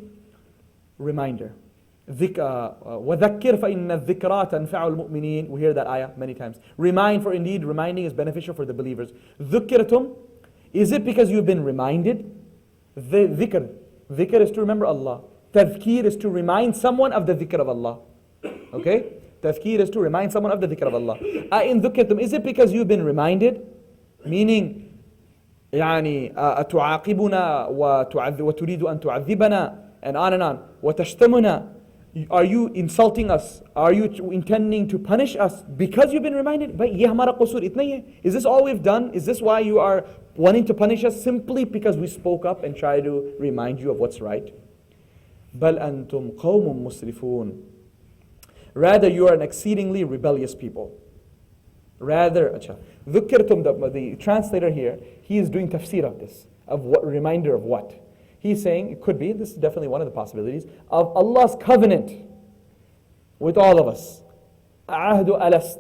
reminder. وَذَكِّرْ فَإِنَّ الذِّكْرَى تَنْفَعُ الْمُؤْمِنِينَ. We hear that ayah many times. Remind, for indeed reminding is beneficial for the believers. ذُكِّرْتُمْ, is it because you've been reminded? The dhikr is to remember Allah. Tadhkir is to remind someone of the dhikr of Allah. Okay? Tadhkir is to remind someone of the dhikr of Allah. أَإِن ذُكِّرْتُمْ, is it because you've been reminded? Meaning, يعني أتعاقبنا وتريد أن تعذبنا, and on. وتشتمنا, are you insulting us? Are you intending to punish us because you've been reminded? But ye hamara qusur itna hi hai. Is this all we've done? Is this why you are wanting to punish us? Simply because we spoke up and tried to remind you of what's right? بل أنتم قوم مسرفون. Rather, you are an exceedingly rebellious people. Rather, ذكرتم, the translator here, he is doing tafseer of this, of what reminder of what? He's saying, it could be, this is definitely one of the possibilities, of Allah's covenant with all of us. عَهْدُ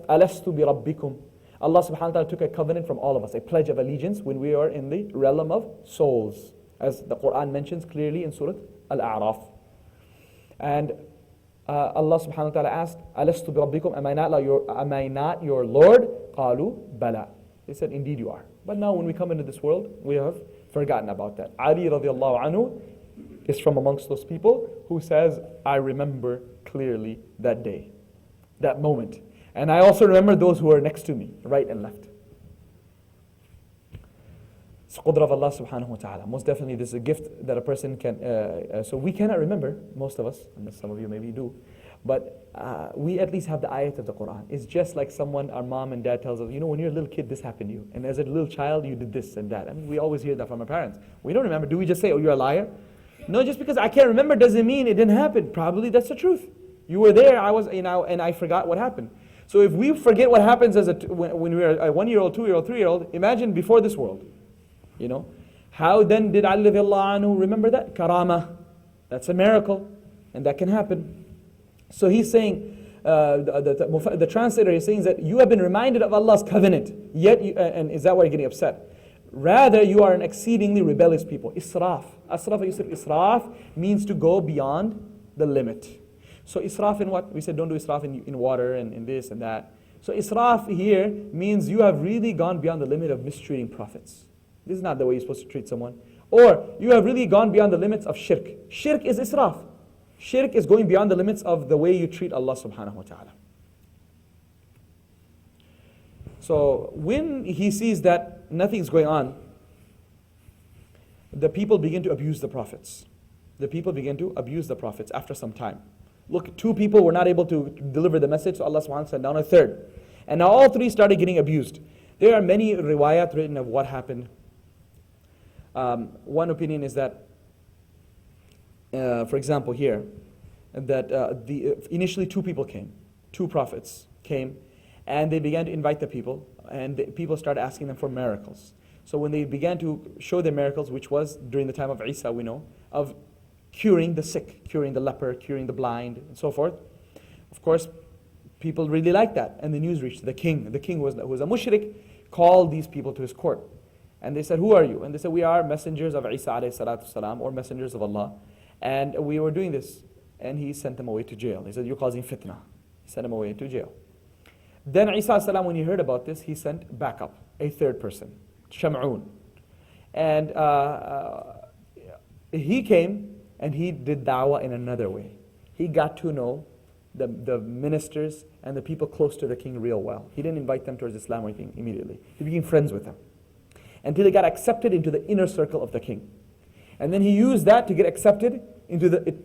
أَلَسْتُ بِرَبِّكُمْ. Allah subhanahu wa ta'ala took a covenant from all of us, a pledge of allegiance when we are in the realm of souls, as the Quran mentions clearly in Surah Al-A'raf. And Allah subhanahu wa ta'ala asked, أَلَسْتُ بِرَبِّكُمْ, am I not your Lord? قَالُوا بَلَى. They said, indeed you are. But now when we come into this world, we have forgotten about that. Ali radiallahu anhu is from amongst those people who says, I remember clearly that day, that moment. And I also remember those who are next to me, right and left. It's qudra of Allah subhanahu wa ta'ala. Most definitely this is a gift that a person can, so we cannot remember, most of us, unless some of you maybe do, but we at least have the ayat of the Quran. It's just like someone, our mom and dad tells us, you know, when you're a little kid, this happened to you. And as a little child, you did this and that. I mean, we always hear that from our parents. We don't remember. Do we just say, oh, you're a liar? No, just because I can't remember doesn't mean it didn't happen. Probably that's the truth. You were there, I was, and I forgot what happened. So if we forget what happens when we are a 1-year-old, 2-year-old, 3-year-old, imagine before this world. You know, how then did Ali radiallahu anhu remember that? Karama. That's a miracle, and that can happen. So he's saying, the translator is saying that you have been reminded of Allah's covenant, yet you, and is that why you're getting upset? Rather, you are an exceedingly rebellious people. Israf. Israf means to go beyond the limit. So israf in what? We said don't do israf in water and in this and that. So israf here means you have really gone beyond the limit of mistreating prophets. This is not the way you're supposed to treat someone. Or you have really gone beyond the limits of shirk. Shirk is israf. Shirk is going beyond the limits of the way you treat Allah subhanahu wa ta'ala. So when he sees that nothing's going on, the people begin to abuse the prophets. The people begin to abuse the prophets after some time. Look, 2 people were not able to deliver the message, so Allah subhanahu wa ta'ala sent down a 3rd. And now all 3 started getting abused. There are many riwayat written of what happened. One opinion is that, for example here, that initially 2 people came, 2 prophets came, and they began to invite the people, and the people started asking them for miracles. So when they began to show their miracles, which was during the time of Isa, we know, of curing the sick, curing the leper, curing the blind, and so forth, of course, people really liked that, and the news reached the king. The king who was a mushrik, called these people to his court. And they said, who are you? And they said, we are messengers of Isa alayhi salatu salam, or messengers of Allah. And we were doing this. And he sent them away to jail. He said, you're causing fitna. He sent them away to jail. Then Isa alayhi salam, when he heard about this, he sent backup, a 3rd person, Sham'un. And he came and he did da'wah in another way. He got to know the ministers and the people close to the king real well. He didn't invite them towards Islam or anything immediately. He became friends with them, until he got accepted into the inner circle of the king. And then he used that to get accepted into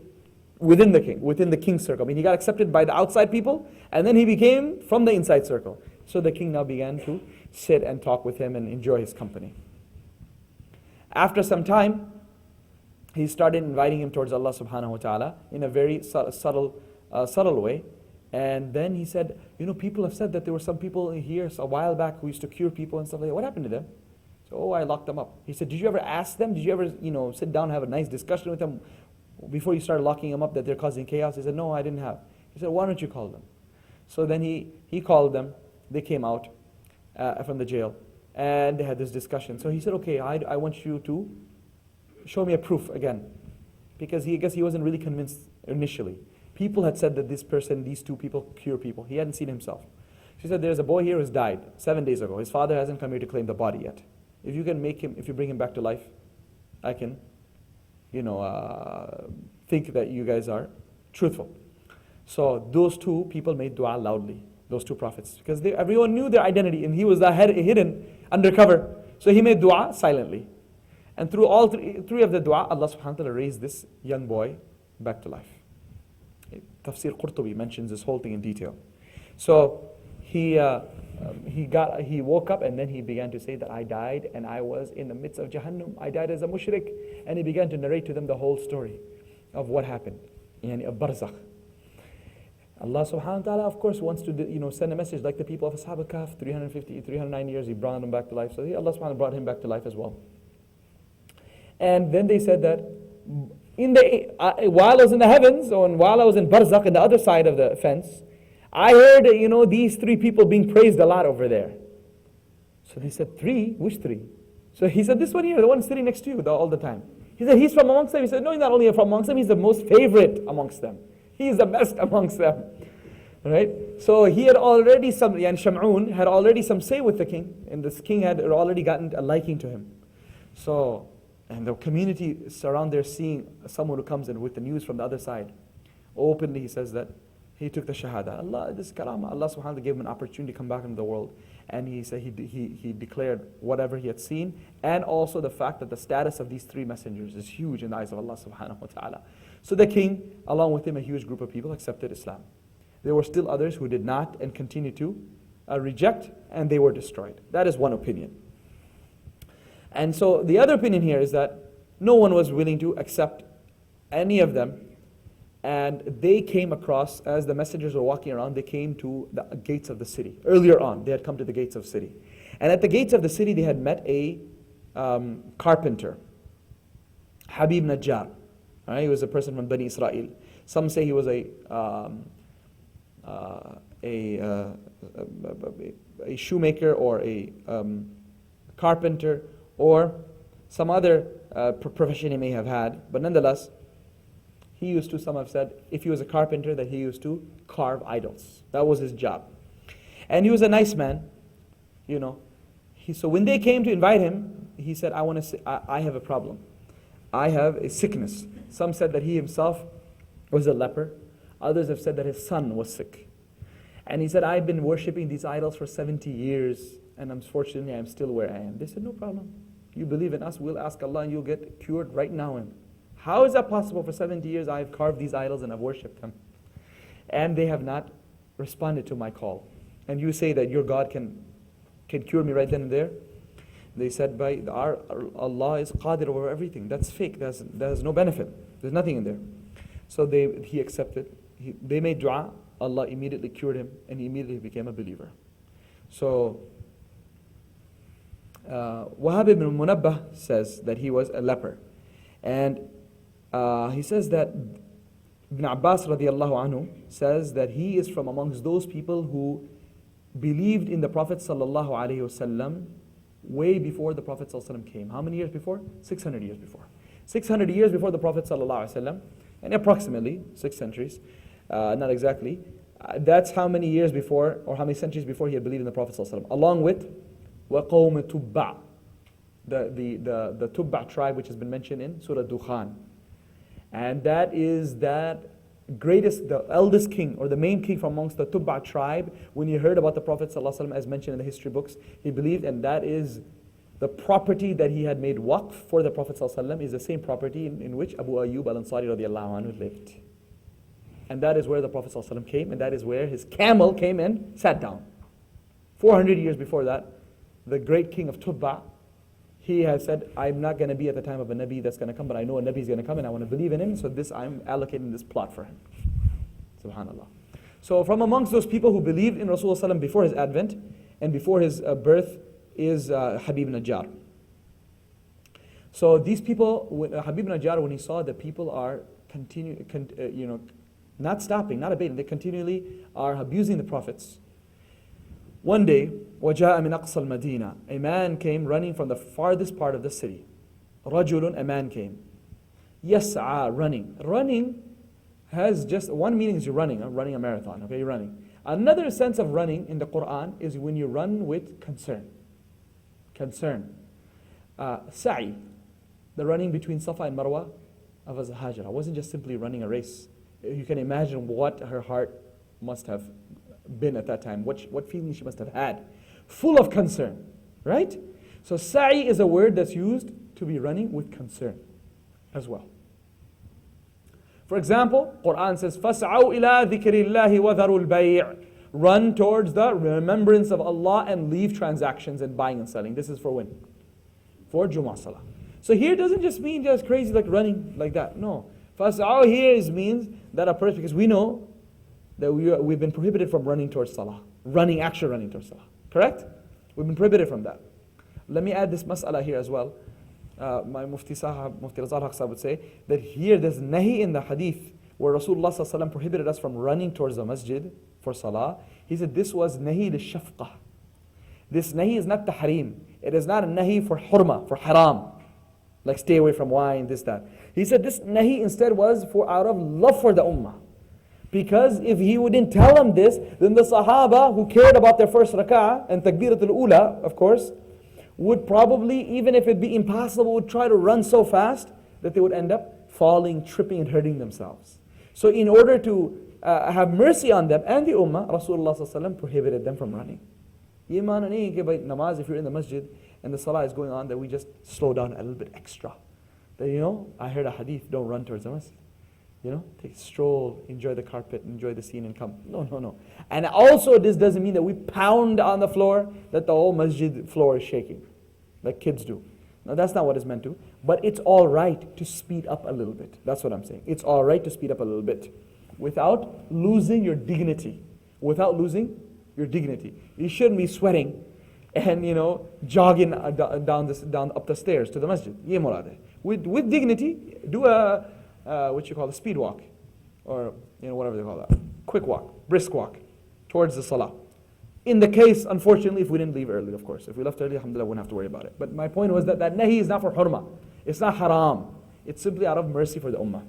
within the king's circle. I mean, he got accepted by the outside people, and then he became from the inside circle. So the king now began to sit and talk with him and enjoy his company. After some time, he started inviting him towards Allah subhanahu wa ta'ala in a very subtle way. And then he said, people have said that there were some people here a while back who used to cure people and stuff like that. What happened to them? So, I locked them up. He said, did you ever ask them? Did you ever, sit down and have a nice discussion with them before you started locking them up that they're causing chaos? He said, no, I didn't have. He said, why don't you call them? So then he called them. They came out from the jail. And they had this discussion. So he said, okay, I want you to show me a proof again. Because I guess he wasn't really convinced initially. People had said that these two people cure people. He hadn't seen himself. She said, there's a boy here who's died 7 days ago. His father hasn't come here to claim the body yet. If you bring him back to life, I can, think that you guys are truthful. So those two people made dua loudly, those two prophets. Because everyone knew their identity and he was hidden undercover. So he made dua silently. And through all three of the dua, Allah subhanahu wa ta'ala raised this young boy back to life. Tafseer Qurtubi mentions this whole thing in detail. So he woke up and then he began to say that I died and I was in the midst of Jahannam. I died as a mushrik. And he began to narrate to them the whole story of what happened. Yani a barzakh. Allah subhanahu wa ta'ala, of course, wants to send a message like the people of Ashab al-Kahf, 309 years, he brought them back to life. So Allah subhanahu wa ta'ala brought him back to life as well. And then they said that while I was in the heavens, or while I was in barzakh, in the other side of the fence, I heard, these three people being praised a lot over there. So they said, three? Which three? So he said, this one here, the one sitting next to you all the time. He said, he's from amongst them. He said, no, he's not only from amongst them, he's the most favorite amongst them. He's the best amongst them. Right? So he had already Sham'un had already some say with the king, and this king had already gotten a liking to him. So, and the community around there seeing someone who comes in with the news from the other side. Openly he says that he took the shahada. Allah, this karama, Allah subhanahu wa ta'ala gave him an opportunity to come back into the world. And he said he declared whatever he had seen, and also the fact that the status of these three messengers is huge in the eyes of Allah subhanahu wa ta'ala. So the king, along with him, a huge group of people accepted Islam. There were still others who did not and continued to reject, and they were destroyed. That is one opinion. And so the other opinion here is that no one was willing to accept any of them. And they came across, as the messengers were walking around, they came to the gates of the city. Earlier on, they had come to the gates of the city. And at the gates of the city, they had met a carpenter, Habib Najjar. Right? He was a person from Bani Israel. Some say he was a shoemaker or a carpenter or some other profession he may have had. But nonetheless, he used to, some have said, if he was a carpenter, that he used to carve idols. That was his job. And he was a nice man, So when they came to invite him, he said, I have a problem. I have a sickness. Some said that he himself was a leper. Others have said that his son was sick. And he said, I've been worshipping these idols for 70 years, and unfortunately, I'm still where I am. They said, no problem. You believe in us, we'll ask Allah, and you'll get cured right now. And how is that possible? For 70 years, I've carved these idols and I've worshipped them. And they have not responded to my call. And you say that your God can cure me right then and there? They said, our Allah is qadir over everything. That's fake. There's no benefit. There's nothing in there. So he accepted. They made dua. Allah immediately cured him, and he immediately became a believer. So Wahab ibn Munabbah says that he was a leper. And he says that Ibn Abbas radiallahu anhu says that he is from amongst those people who believed in the Prophet sallallahu alaihi wasallam way before the Prophet sallallahu alaihi wasallam came. How many years before? 600 years before. 600 years before the Prophet sallallahu alaihi wasallam, and approximately 6 centuries, not exactly. That's how many years before, or how many centuries before he had believed in the Prophet sallallahu alaihi wasallam, along with وَقَوْمِ تُبَّعْ, the Tubba tribe, which has been mentioned in Surah Dukhan. And that is that the eldest king, or the main king from amongst the Tubba tribe. When he heard about the Prophet ﷺ, as mentioned in the history books, he believed, and that is the property that he had made waqf for the Prophet ﷺ is the same property in which Abu Ayyub al-Ansari radiallahu anhu lived. And that is where the Prophet ﷺ came, and that is where his camel came and sat down. 400 years before that, the great king of Tubba, he has said, I'm not going to be at the time of a Nabi that's going to come, but I know a Nabi is going to come and I want to believe in him, so I'm allocating this plot for him. Subhanallah. So from amongst those people who believed in Rasulullah before his advent and before his birth is Habib Najjar. So these people, Habib Najjar, when he saw that people are not stopping, not abating, they continually are abusing the prophets. One day, وَجَاءَ مِنْ أَقْصَى الْمَدِينَةِ, a man came running from the farthest part of the city. رَجُلٌ, a man came. يَسْعَى, running. Running has just one meaning, is you're running a marathon, okay, you're running. Another sense of running in the Quran is when you run with concern. Sa'i, the running between Safa and Marwa of Hajra, wasn't just simply running a race. You can imagine what her heart must have been at that time, what feelings she must have had. Full of concern, right? So sa'i is a word that's used to be running with concern as well. For example, Quran says, فَاسْعَوْا إِلَىٰ ذِكْرِ اللَّهِ وَذَرُوا الْبَيْعِ, run towards the remembrance of Allah and leave transactions and buying and selling. This is for when? For Jumu'ah Salah. So here it doesn't just mean just crazy like running like that. No. فَاسْعَوْا here means that a person, because we know that we've been prohibited from running towards Salah. Actually running towards Salah. Correct? We've been prohibited from that. Let me add this mas'ala here as well. My Mufti Sahab, Mufti Razal Haq Sahab would say that here there's nahi in the hadith where Rasulullah sallallahu alaihi wasallam prohibited us from running towards the masjid for salah. He said this was nahi li-shafqah. This nahi is not tahrim. It is not a nahi for hurma, for haram. Like stay away from wine, this, that. He said this nahi instead was for out of love for the ummah. Because if he wouldn't tell them this, then the Sahaba who cared about their first rak'ah and takbiratul ula, of course, would probably, even if it be impossible, would try to run so fast that they would end up falling, tripping, and hurting themselves. So in order to have mercy on them and the ummah, Rasulullah sallallahu alaihi wasallam prohibited them from running. Ye maana nahi ke bhai namaz, if you're in the masjid and the salah is going on, that we just slow down a little bit extra. That, I heard a hadith, don't run towards the masjid. Take a stroll, enjoy the carpet, enjoy the scene and come. No. And also this doesn't mean that we pound on the floor, that the whole masjid floor is shaking, like kids do. No, that's not what it's meant to. But it's all right to speed up a little bit. That's what I'm saying. It's all right to speed up a little bit without losing your dignity. You shouldn't be sweating and, jogging down up the stairs to the masjid. Ye murad hai. With dignity, do a what you call a speed walk, or whatever they call that, quick walk, brisk walk towards the salah. In the case, unfortunately, if we didn't leave early, of course. If we left early, alhamdulillah, we wouldn't have to worry about it. But my point was that nahi is not for hurma. It's not haram. It's simply out of mercy for the ummah.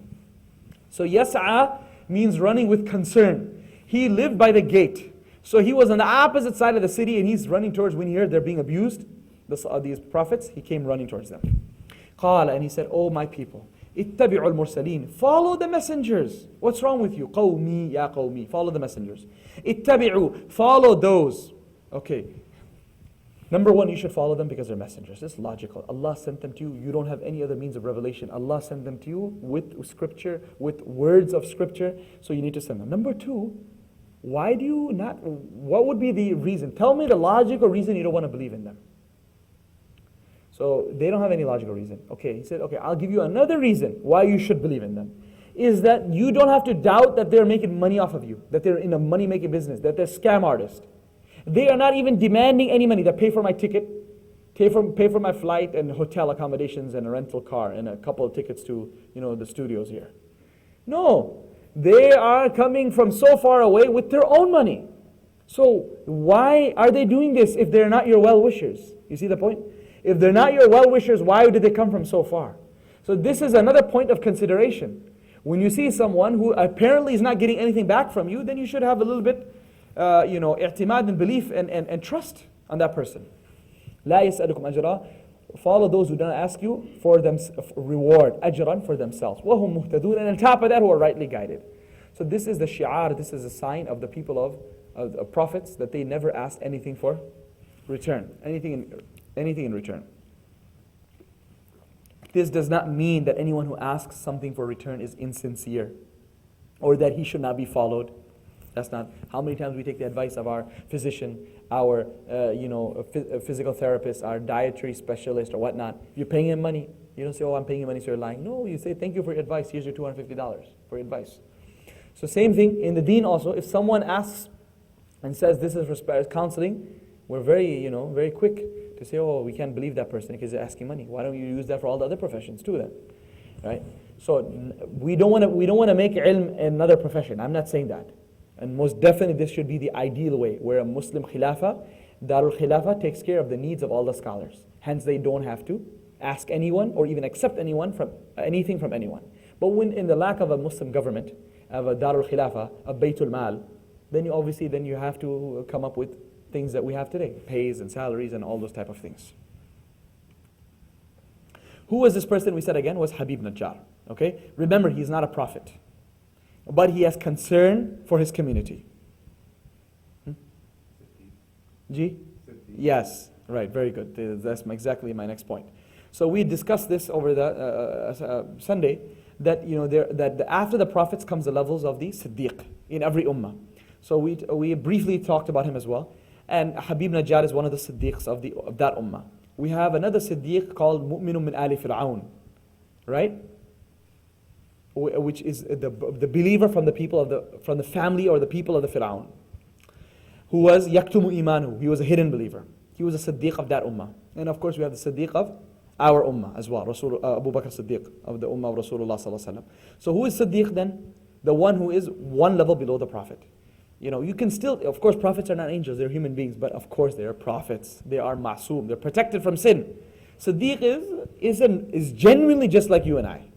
So yas'a means running with concern. He lived by the gate. So he was on the opposite side of the city and he's running towards, when he heard they're being abused, these prophets, he came running towards them. Qala, and he said, "Oh my people, ittabi'u al-mursaleen, follow the messengers." What's wrong with you? Qawmi, ya qawmi, follow the messengers. Ittabi'u, follow those. Okay. Number one, you should follow them because they're messengers. It's logical. Allah sent them to you. You don't have any other means of revelation. Allah sent them to you with scripture, with words of scripture. So you need to send them. Number two, why do you not, what would be the reason? Tell me the logical reason you don't want to believe in them. So they don't have any logical reason. Okay, he said, okay, I'll give you another reason why you should believe in them. Is that you don't have to doubt that they're making money off of you, that they're in a money-making business, that they're scam artists. They are not even demanding any money. They pay for my ticket, pay for my flight and hotel accommodations and a rental car and a couple of tickets to the studios here. No, they are coming from so far away with their own money. So why are they doing this if they're not your well-wishers? You see the point? If they're not your well-wishers, why did they come from so far? So this is another point of consideration. When you see someone who apparently is not getting anything back from you, then you should have a little bit, i'timad and belief and trust on that person. لا يسألكم أجرا. Follow those who don't ask you for them reward, ajran, for themselves. وهم مهتدون, and on top of that, who are rightly guided. So this is the shi'ar, this is a sign of the people of prophets, that they never asked anything for return, anything in return. This does not mean that anyone who asks something for return is insincere or that he should not be followed. That's not. How many times we take the advice of our physician, our physical therapist, our dietary specialist or whatnot. You're paying him money. You don't say, "Oh, I'm paying you money, so you're lying." No, you say, "Thank you for your advice. Here's your $250 for your advice." So same thing in the deen also. If someone asks and says this is counseling, we're very quick to say, oh, we can't believe that person because they're asking money. Why don't you use that for all the other professions too then? Right? So we don't want to make ilm another profession. I'm not saying that. And most definitely this should be the ideal way, where a Muslim Khilafah, Darul Khilafah takes care of the needs of all the scholars. Hence they don't have to ask anyone or even accept anything from anyone. But when in the lack of a Muslim government, of a Darul Khilafah, a Baytul Mal, then you have to come up with things that we have today, pays and salaries and all those type of things. Who was this person? We said again was Habib Najjar. Okay, remember he's not a prophet, but he has concern for his community. G? Yes, right, very good. That's exactly my next point. So we discussed this over the Sunday, that after the prophets comes the levels of the Siddiq in every ummah. So we briefly talked about him as well. And Habib Najjar is one of the Siddiqs of that ummah. We have another Siddiq called Mu'minun min Ali Fir'aun, right? Which is the believer from the family or the people of the Fir'aun, who was yaktumu imanu. He was a hidden believer. He was a Siddiq of that ummah. And of course we have the Siddiq of our ummah as well, Abu Bakr Siddiq of the ummah of Rasulullah sallallahu alaihi wasallam. So who is Siddiq then? The one who is one level below the Prophet. You can still, of course, prophets are not angels, they're human beings, but of course they are prophets. They are ma'soom, they're protected from sin. Siddiq is genuinely just like you and I.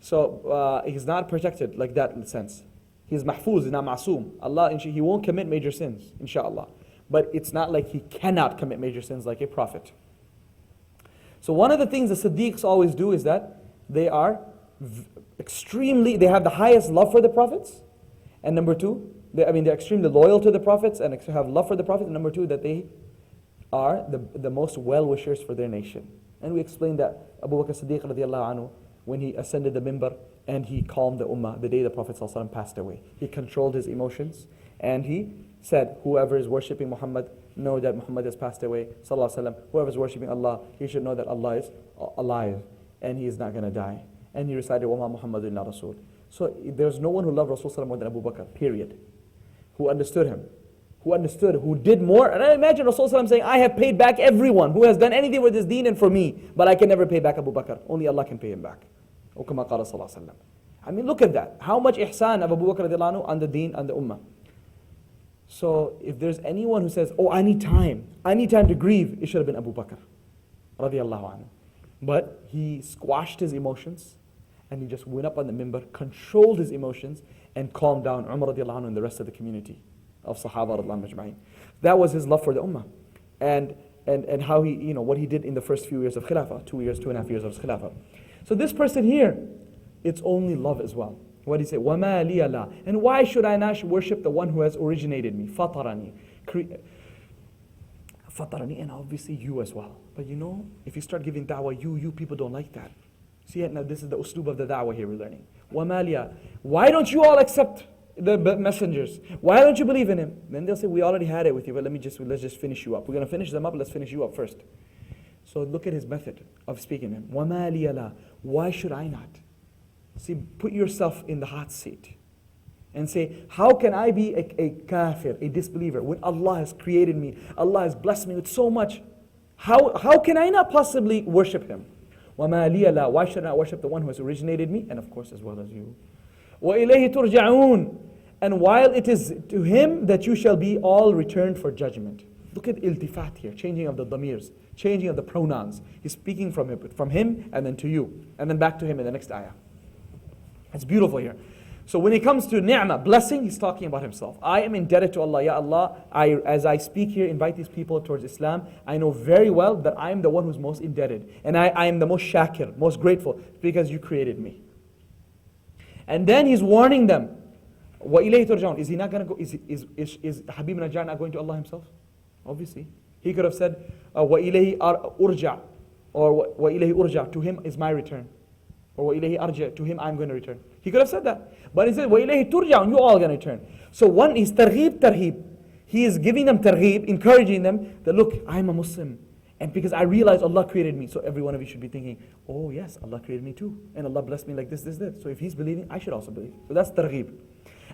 So he's not protected like that in the sense. He's mahfuz, he's not ma'soom. He won't commit major sins, inshallah. But it's not like he cannot commit major sins like a prophet. So one of the things the Siddiqs always do is that they are they have the highest love for the prophets. And number two, they're extremely loyal to the prophets and have love for the prophets. And number two, that they are the most well-wishers for their nation. And we explained that Abu Bakr Siddiq radiallahu anhu, when he ascended the minbar and he calmed the ummah the day the Prophet ﷺ passed away. He controlled his emotions and he said, whoever is worshipping Muhammad, know that Muhammad has passed away. Whoever is worshipping Allah, he should know that Allah is alive and he is not going to die. And he recited, وَمَا مُحَمَّدٌ إِلَّا رَسُولٌ. So there's no one who loved Rasulullah more than Abu Bakr, period. Who understood him. Who did more. And I imagine Rasulullah saying, I have paid back everyone who has done anything with this deen and for me, but I can never pay back Abu Bakr. Only Allah can pay him back. I mean, look at that. How much ihsan of Abu Bakr radiallahu anhu on the deen, on the ummah. So if there's anyone who says, oh, I need time to grieve, it should have been Abu Bakr radiallahu anhu. But he squashed his emotions and he just went up on the minbar, controlled his emotions and calmed down Umar radiallahu anhu and the rest of the community of Sahaba radiallahu majma'in. That was his love for the ummah. And how he, what he did in the first few years of Khilafah, 2.5 years of his Khilafah. So this person here, it's only love as well. What did he say? وَمَا لِيَ لَا. And why should I not worship the one who has originated me? فَطَرَنِي. فَطَرَنِي, and obviously you as well. But if you start giving da'wah, you people don't like that. See, now this is the uslub of the da'wah here we're learning. وَمَا لِيَ. Why don't you all accept the messengers? Why don't you believe in him? Then they'll say, we already had it with you, but let's just finish you up. We're going to finish them up, let's finish you up first. So look at his method of speaking to him. وَمَا لِيَ لَا. Why should I not? See, put yourself in the hot seat and say, how can I be a kafir, a disbeliever, when Allah has created me, Allah has blessed me with so much? How can I not possibly worship him? وَمَا لِيَ لَا. Why should I not worship the one who has originated me? And of course as well as you. وَإِلَيْهِ تُرْجَعُونَ. And while it is to him that you shall be all returned for judgment. Look at iltifat here, changing of the damirs, changing of the pronouns. He's speaking from him and then to you, and then back to him in the next ayah. It's beautiful here. So when it comes to ni'mah, blessing, he's talking about himself. I am indebted to Allah. Ya Allah, as I speak here, invite these people towards Islam, I know very well that I am the one who's most indebted. And I am the most shakir, most grateful, because you created me. And then he's warning them. وَإِلَيْهِ تُرْجَعُونَ. Is he not going to go? Is Habib Najjar not going to Allah himself? Obviously. He could have said, وَإِلَيْهِ أُرْجَعُ. Or وَإِلَيْهِ أُرْجَعُ. To him is my return. Or وَإِلَيْهِ أَرْجَعُ. To him I'm going to return. He could have said that. But he said, وَإِلَيْهِ تُرْجَعُ. You all going to return. So one is targhib. He is giving them targhib, encouraging them that look, I'm a Muslim. And because I realize Allah created me, so every one of you should be thinking, oh yes, Allah created me too. And Allah blessed me like this, this, this. So if He's believing, I should also believe. So that's targheeb.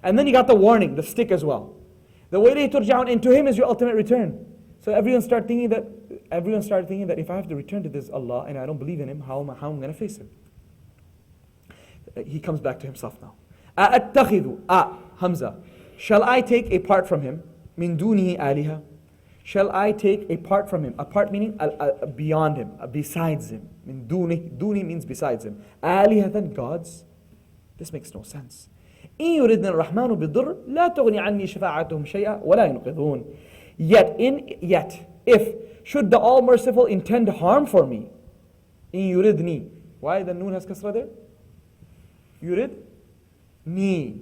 And then you got the warning, the stick as well. The way turja'un, and to Him is your ultimate return. So everyone started thinking that if I have to return to this Allah and I don't believe in Him, how am I going to face Him? He comes back to himself now. أَأَتَّخِذُ Hamza. Shall I take a part from Him? مِن دُونِهِ آلِهَةً. Shall I take a part from Him? A part meaning beyond Him, besides Him. Min duni means besides Him. Alihatan, gods. This makes no sense. إِن يُرِدْنَا الرَّحْمَنُ بِالضُّرِّ لَا تُغْنِ عَنِّي شَفَاعَتُهُم شَيْئًا وَلَا يُنْقِذُونَ. Yet, if, should the All-Merciful intend harm for me, إِن يُرِدْنِي. Why the noon has kasra there? Yurid? Me.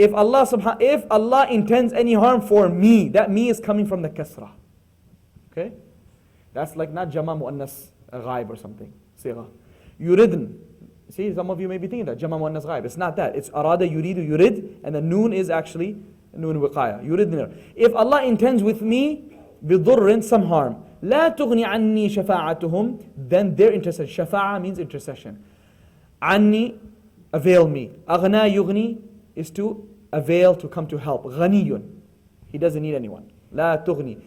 If Allah intends any harm for me, that me is coming from the kasra. Okay? That's like not jama muannas ghaib or something. Sigha. Yuridn. See, some of you may be thinking that jama muannas ghaib. It's not that. It's arada yuridu yurid, and the noon is actually noon wiqaya. Yuridn. If Allah intends with me bidurrin, some harm, la tughni anni shafa'atuhum, then their intercession. Shafa'a means intercession. Anni, avail me. Aghna yughni is to avail, to come to help. Ghaniyun, he doesn't need anyone. La tughni.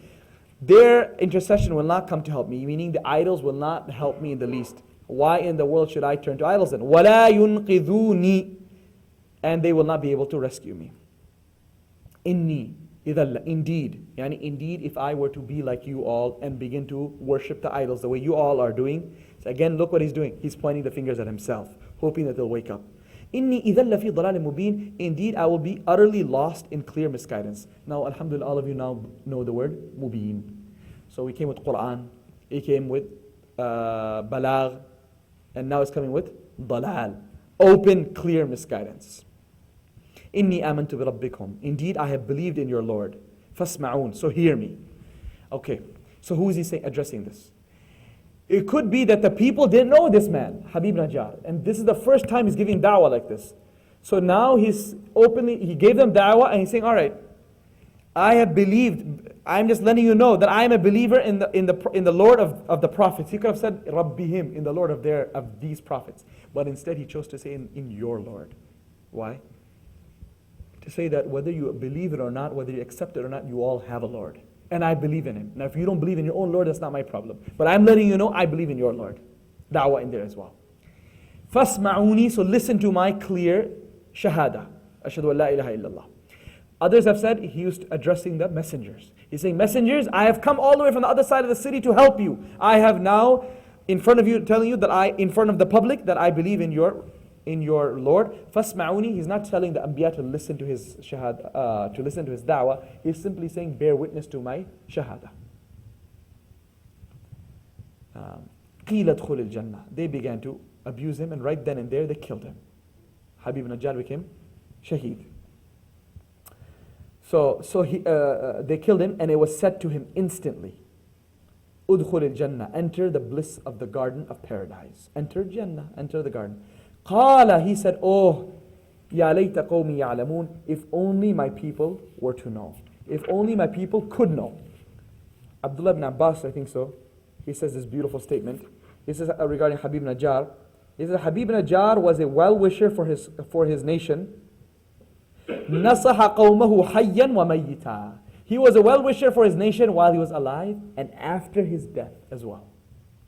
Their intercession will not come to help me, meaning the idols will not help me in the least. Why in the world should I turn to idols then? وَلَا يُنْقِذُونِي. And they will not be able to rescue me. Inni, indeed, indeed, if I were to be like you all and begin to worship the idols the way you all are doing. So again, look what he's doing. He's pointing the fingers at himself, hoping that they'll wake up. Inni idhan lafi dalalin mubin. Indeed, I will be utterly lost in clear misguidance. Now, alhamdulillah, all of you now know the word mubin. So we came with Quran, he came with balagh, and now it's coming with dalal. Open, clear misguidance. Inni amantu bi rabbikum. Indeed, I have believed in your Lord. Fasma'un. So hear me. Okay. So who is he saying, addressing this? It could be that the people didn't know this man, Habib Najjar. And this is the first time he's giving da'wah like this. So now he gave them da'wah and he's saying, all right, I have believed. I'm just letting you know that I am a believer in the Lord of the prophets. He could have said Rabbihim, in the Lord of these prophets. But instead he chose to say in your Lord. Why? To say that whether you believe it or not, whether you accept it or not, you all have a Lord. And I believe in Him. Now if you don't believe in your own Lord, that's not my problem. But I'm letting you know I believe in your Lord. Da'wah in there as well. Fasma'uni, so listen to my clear shahada. Ashhadu an la ilaha illallah. Others have said he was addressing the messengers. He's saying, messengers, I have come all the way from the other side of the city to help you. I have now in front of you telling you that in front of the public that I believe in your Lord. Fasma'uni, he's not telling the Anbiya to listen to his shahada, to listen to his da'wah. He's simply saying, bear witness to my shahada. قِيلَ ادْخُلِ الْجَنَّةِ. They began to abuse him, and right then and there they killed him. Habib Najjar became shaheed. So they killed him, and it was said to him instantly, Udkhul al-Jannah, enter the bliss of the garden of paradise. Enter Jannah, enter the garden. Qala, he said, oh, ya layta qawmi ya'lamun, if only my people were to know. If only my people could know. Abdullah ibn Abbas, I think so, he says this beautiful statement. He says regarding Habib Najjar, he says Habib Najjar was a well-wisher for his nation. Nasaha qawmahu hayyan wa mayyita. He was a well-wisher for his nation while he was alive and after his death as well.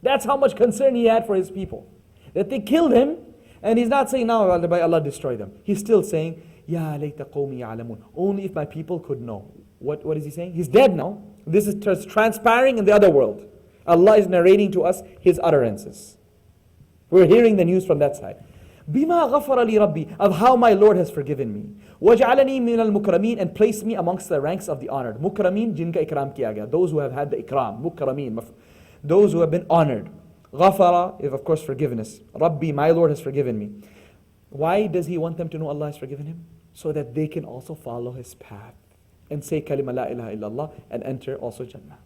That's how much concern he had for his people. That they killed him, and he's not saying, now by Allah destroy them. He's still saying, Ya layta qawmi ya'lamun. Only if my people could know. What is he saying? He's dead now. This is transpiring in the other world. Allah is narrating to us his utterances. We're hearing the news from that side. Bima ghafara li rabbi, of how my Lord has forgiven me. Waj'alani min al-mukrameen, and placed me amongst the ranks of the honored. Mukrameen, jinka ikram kiya gaya. Those who have had the ikram. Mukrameen, those who have been honored. Ghafara is of course forgiveness. Rabbi, my Lord has forgiven me. Why does he want them to know Allah has forgiven him? So that they can also follow his path and say kalima la ilaha illallah and enter also Jannah.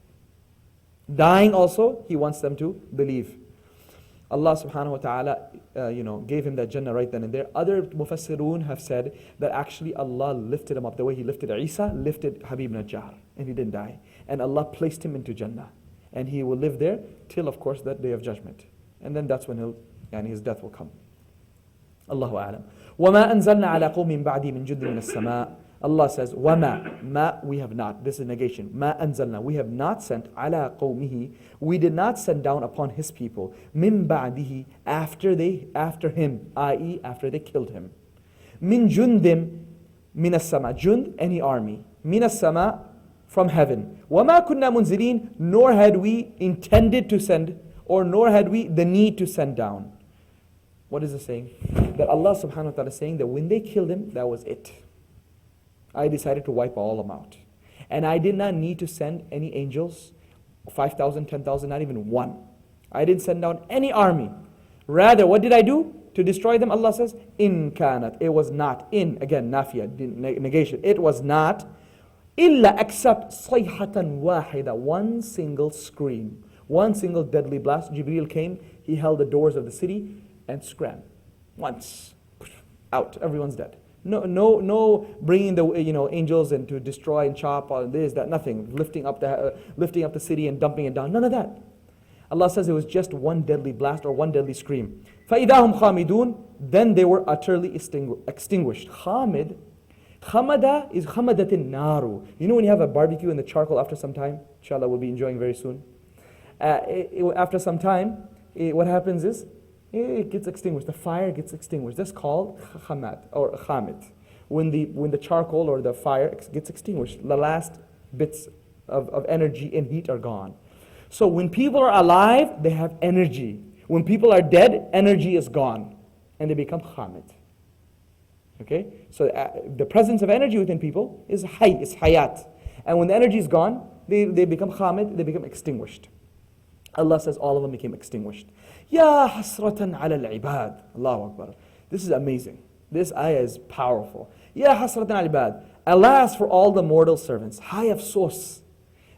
Dying also, he wants them to believe. Allah subhanahu wa ta'ala gave him that Jannah right then and there. Other mufassirun have said that actually Allah lifted him up. The way he lifted Isa, lifted Habib Najjar, and he didn't die. And Allah placed him into Jannah. And he will live there till, of course, that day of judgment. And then that's when his death will come. Allahu a'lam. وَمَا أَنزَلْنَا عَلَى قَوْمٍ بَعْدِي مِنْ جُندٍ مِنَ السَّمَاءِ. Allah says, وَمَا, ma, we have not. This is negation. مَا أَنزَلْنَا, we have not sent عَلَى قَوْمِهِ, we did not send down upon his people, مِنْ بَعْدِهِ, after him, i.e. after they killed him. مِنْ جُنْدٍ مِنَ السَّمَاءِ, jund, any army. مِنَ السَّمَاءِ, from heaven. وَمَا كُنَّا مُنزِلِينَ, nor had we intended to send, or nor had we the need to send down. What is it saying? That Allah subhanahu wa ta'ala is saying that when they killed him, that was it. I decided to wipe all of them out. And I did not need to send any angels, 5,000, 10,000, not even one. I didn't send down any army. Rather, what did I do to destroy them? Allah says, in kanat, it was not, in, again, nafiya, negation, it was not, illa except sayhatan wahida, one single scream, one single deadly blast. Jibreel came, he held the doors of the city and scram. Once, out, everyone's dead. No, bringing the angels and to destroy and chop all this, that, nothing. Lifting up the city and dumping it down. None of that. Allah says it was just one deadly blast or one deadly scream. فَإِذَا هُمْ خَامِدُونَ, then they were utterly extinguished. Khamid, khamada is khamadatin naru. You know when you have a barbecue in the charcoal after some time? Inshallah, we'll be enjoying very soon. After some time, what happens is, it gets extinguished. The fire gets extinguished. That's called khamad or khamid. When the charcoal or the fire gets extinguished, the last bits of energy and heat are gone. So when people are alive, they have energy. When people are dead, energy is gone, and they become khamid. Okay, so the presence of energy within people is hayat, and when the energy is gone, they become khamid. They become extinguished. Allah says all of them became extinguished. Ya hasratan ala al-ibad. Allahu Akbar. This is amazing. This ayah is powerful. Ya hasratan ala al-ibad. Alas for all the mortal servants. Hay afsos.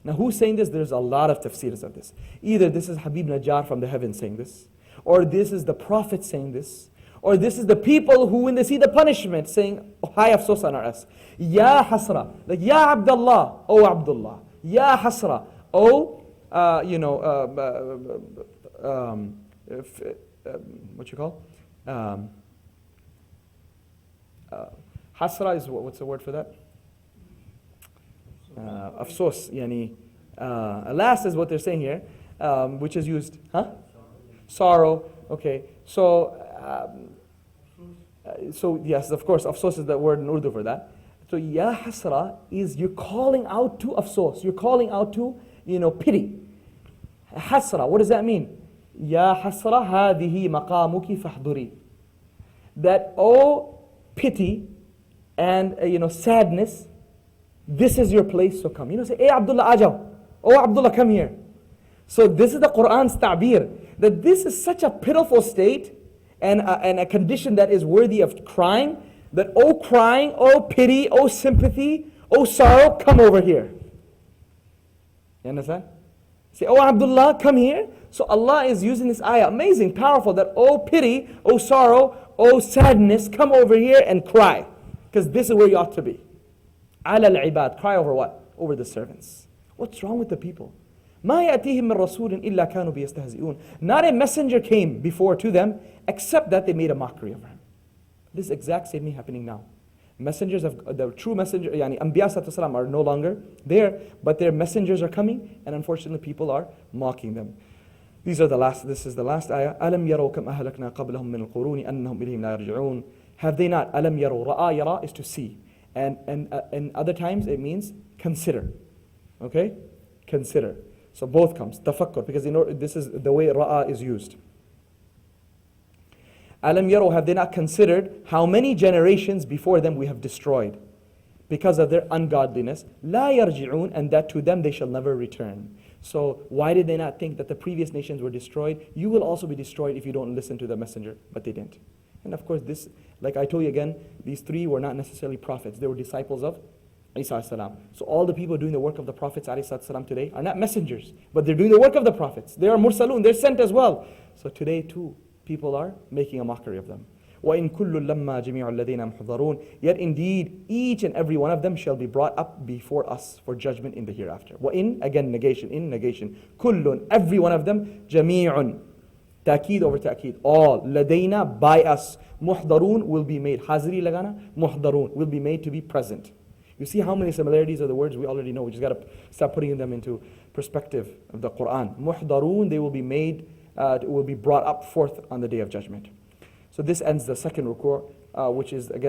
Now who's saying this? There's a lot of tafsirs of this. Either this is Habib Najjar from the heavens saying this, or this is the Prophet saying this, or this is the people who when they see the punishment saying, oh, hay afsos on us. Ya hasra. Like, Ya Abdullah. Oh Abdullah. Ya hasra. Oh, what you call? Hasra is, what's the word for that? Afsos, yani, alas is what they're saying here, which is used, Sorrow, okay. So yes, of course, afsos is the word in Urdu for that. So ya hasra is you're calling out to afsos, you're calling out to, pity. Hasra, what does that mean? Ya hasra hadihi maqamuki fahduri. That, oh, pity and, sadness, this is your place, so come. Say, hey Abdullah, ajaw. Oh Abdullah, come here. So this is the Quran's ta'bir, that this is such a pitiful state and a condition that is worthy of crying, that, oh crying, oh pity, oh sympathy, oh sorrow, come over here. You understand? Say, oh Abdullah, come here. So Allah is using this ayah, amazing, powerful, that oh pity, oh sorrow, oh sadness, come over here and cry. Because this is where you ought to be. Ala al-ibad, cry over what? Over the servants. What's wrong with the people? مَا يَأْتِيهِم مِّن رَسُولٍ إِلَّا كَانُوا بِيَسْتَهْزِئُونَ. Not a messenger came before to them, except that they made a mockery of him. This exact same thing happening now. Messengers of the true messenger, Anbiya are no longer there, but their messengers are coming, and unfortunately people are mocking them. This is the last ayah. أَلَمْ يَرَوْا كَمْ أَهْلَكْنَا قَبْلَهُم مِّنَ الْقُرُونِ أَنَّهُمْ إِلَيْهِمْ لَا يَرْجِعُونَ. Have they not? أَلَمْ يَرَوْا. Ra'a yara is to see. And other times it means consider. Okay? Consider. So both comes. Tafakkur, because this is the way ra'a is used. Alam yaro, have they not considered how many generations before them we have destroyed because of their ungodliness? La yarji'un, and that to them they shall never return. So why did they not think that the previous nations were destroyed? You will also be destroyed if you don't listen to the messenger. But they didn't. And of course this, like I told you again, these three were not necessarily prophets. They were disciples of Isa as salam. So all the people doing the work of the prophets salam today are not messengers, but they're doing the work of the prophets. They are mursalun, they're sent as well. So today too, people are making a mockery of them. وَإِن كُلٌّ لَمَّا جَمِيعُ الَّذِينَ مُحْضَرُونَ. Yet indeed, each and every one of them shall be brought up before us for judgment in the hereafter. وَإِن, again negation, in negation. كُلٌّ, every one of them. جَمِيعٌ, ta'keed over ta'keed. All, لَدَيْنَا, by us. مُحْضَرُونَ, will be made. Hazri lagana, muhdarun, will be made to be present. You see how many similarities of the words we already know. We just got to start putting them into perspective of the Quran. Muhdarun, they will be made, will be brought up forth on the day of judgment. So this ends the second ruku', which is again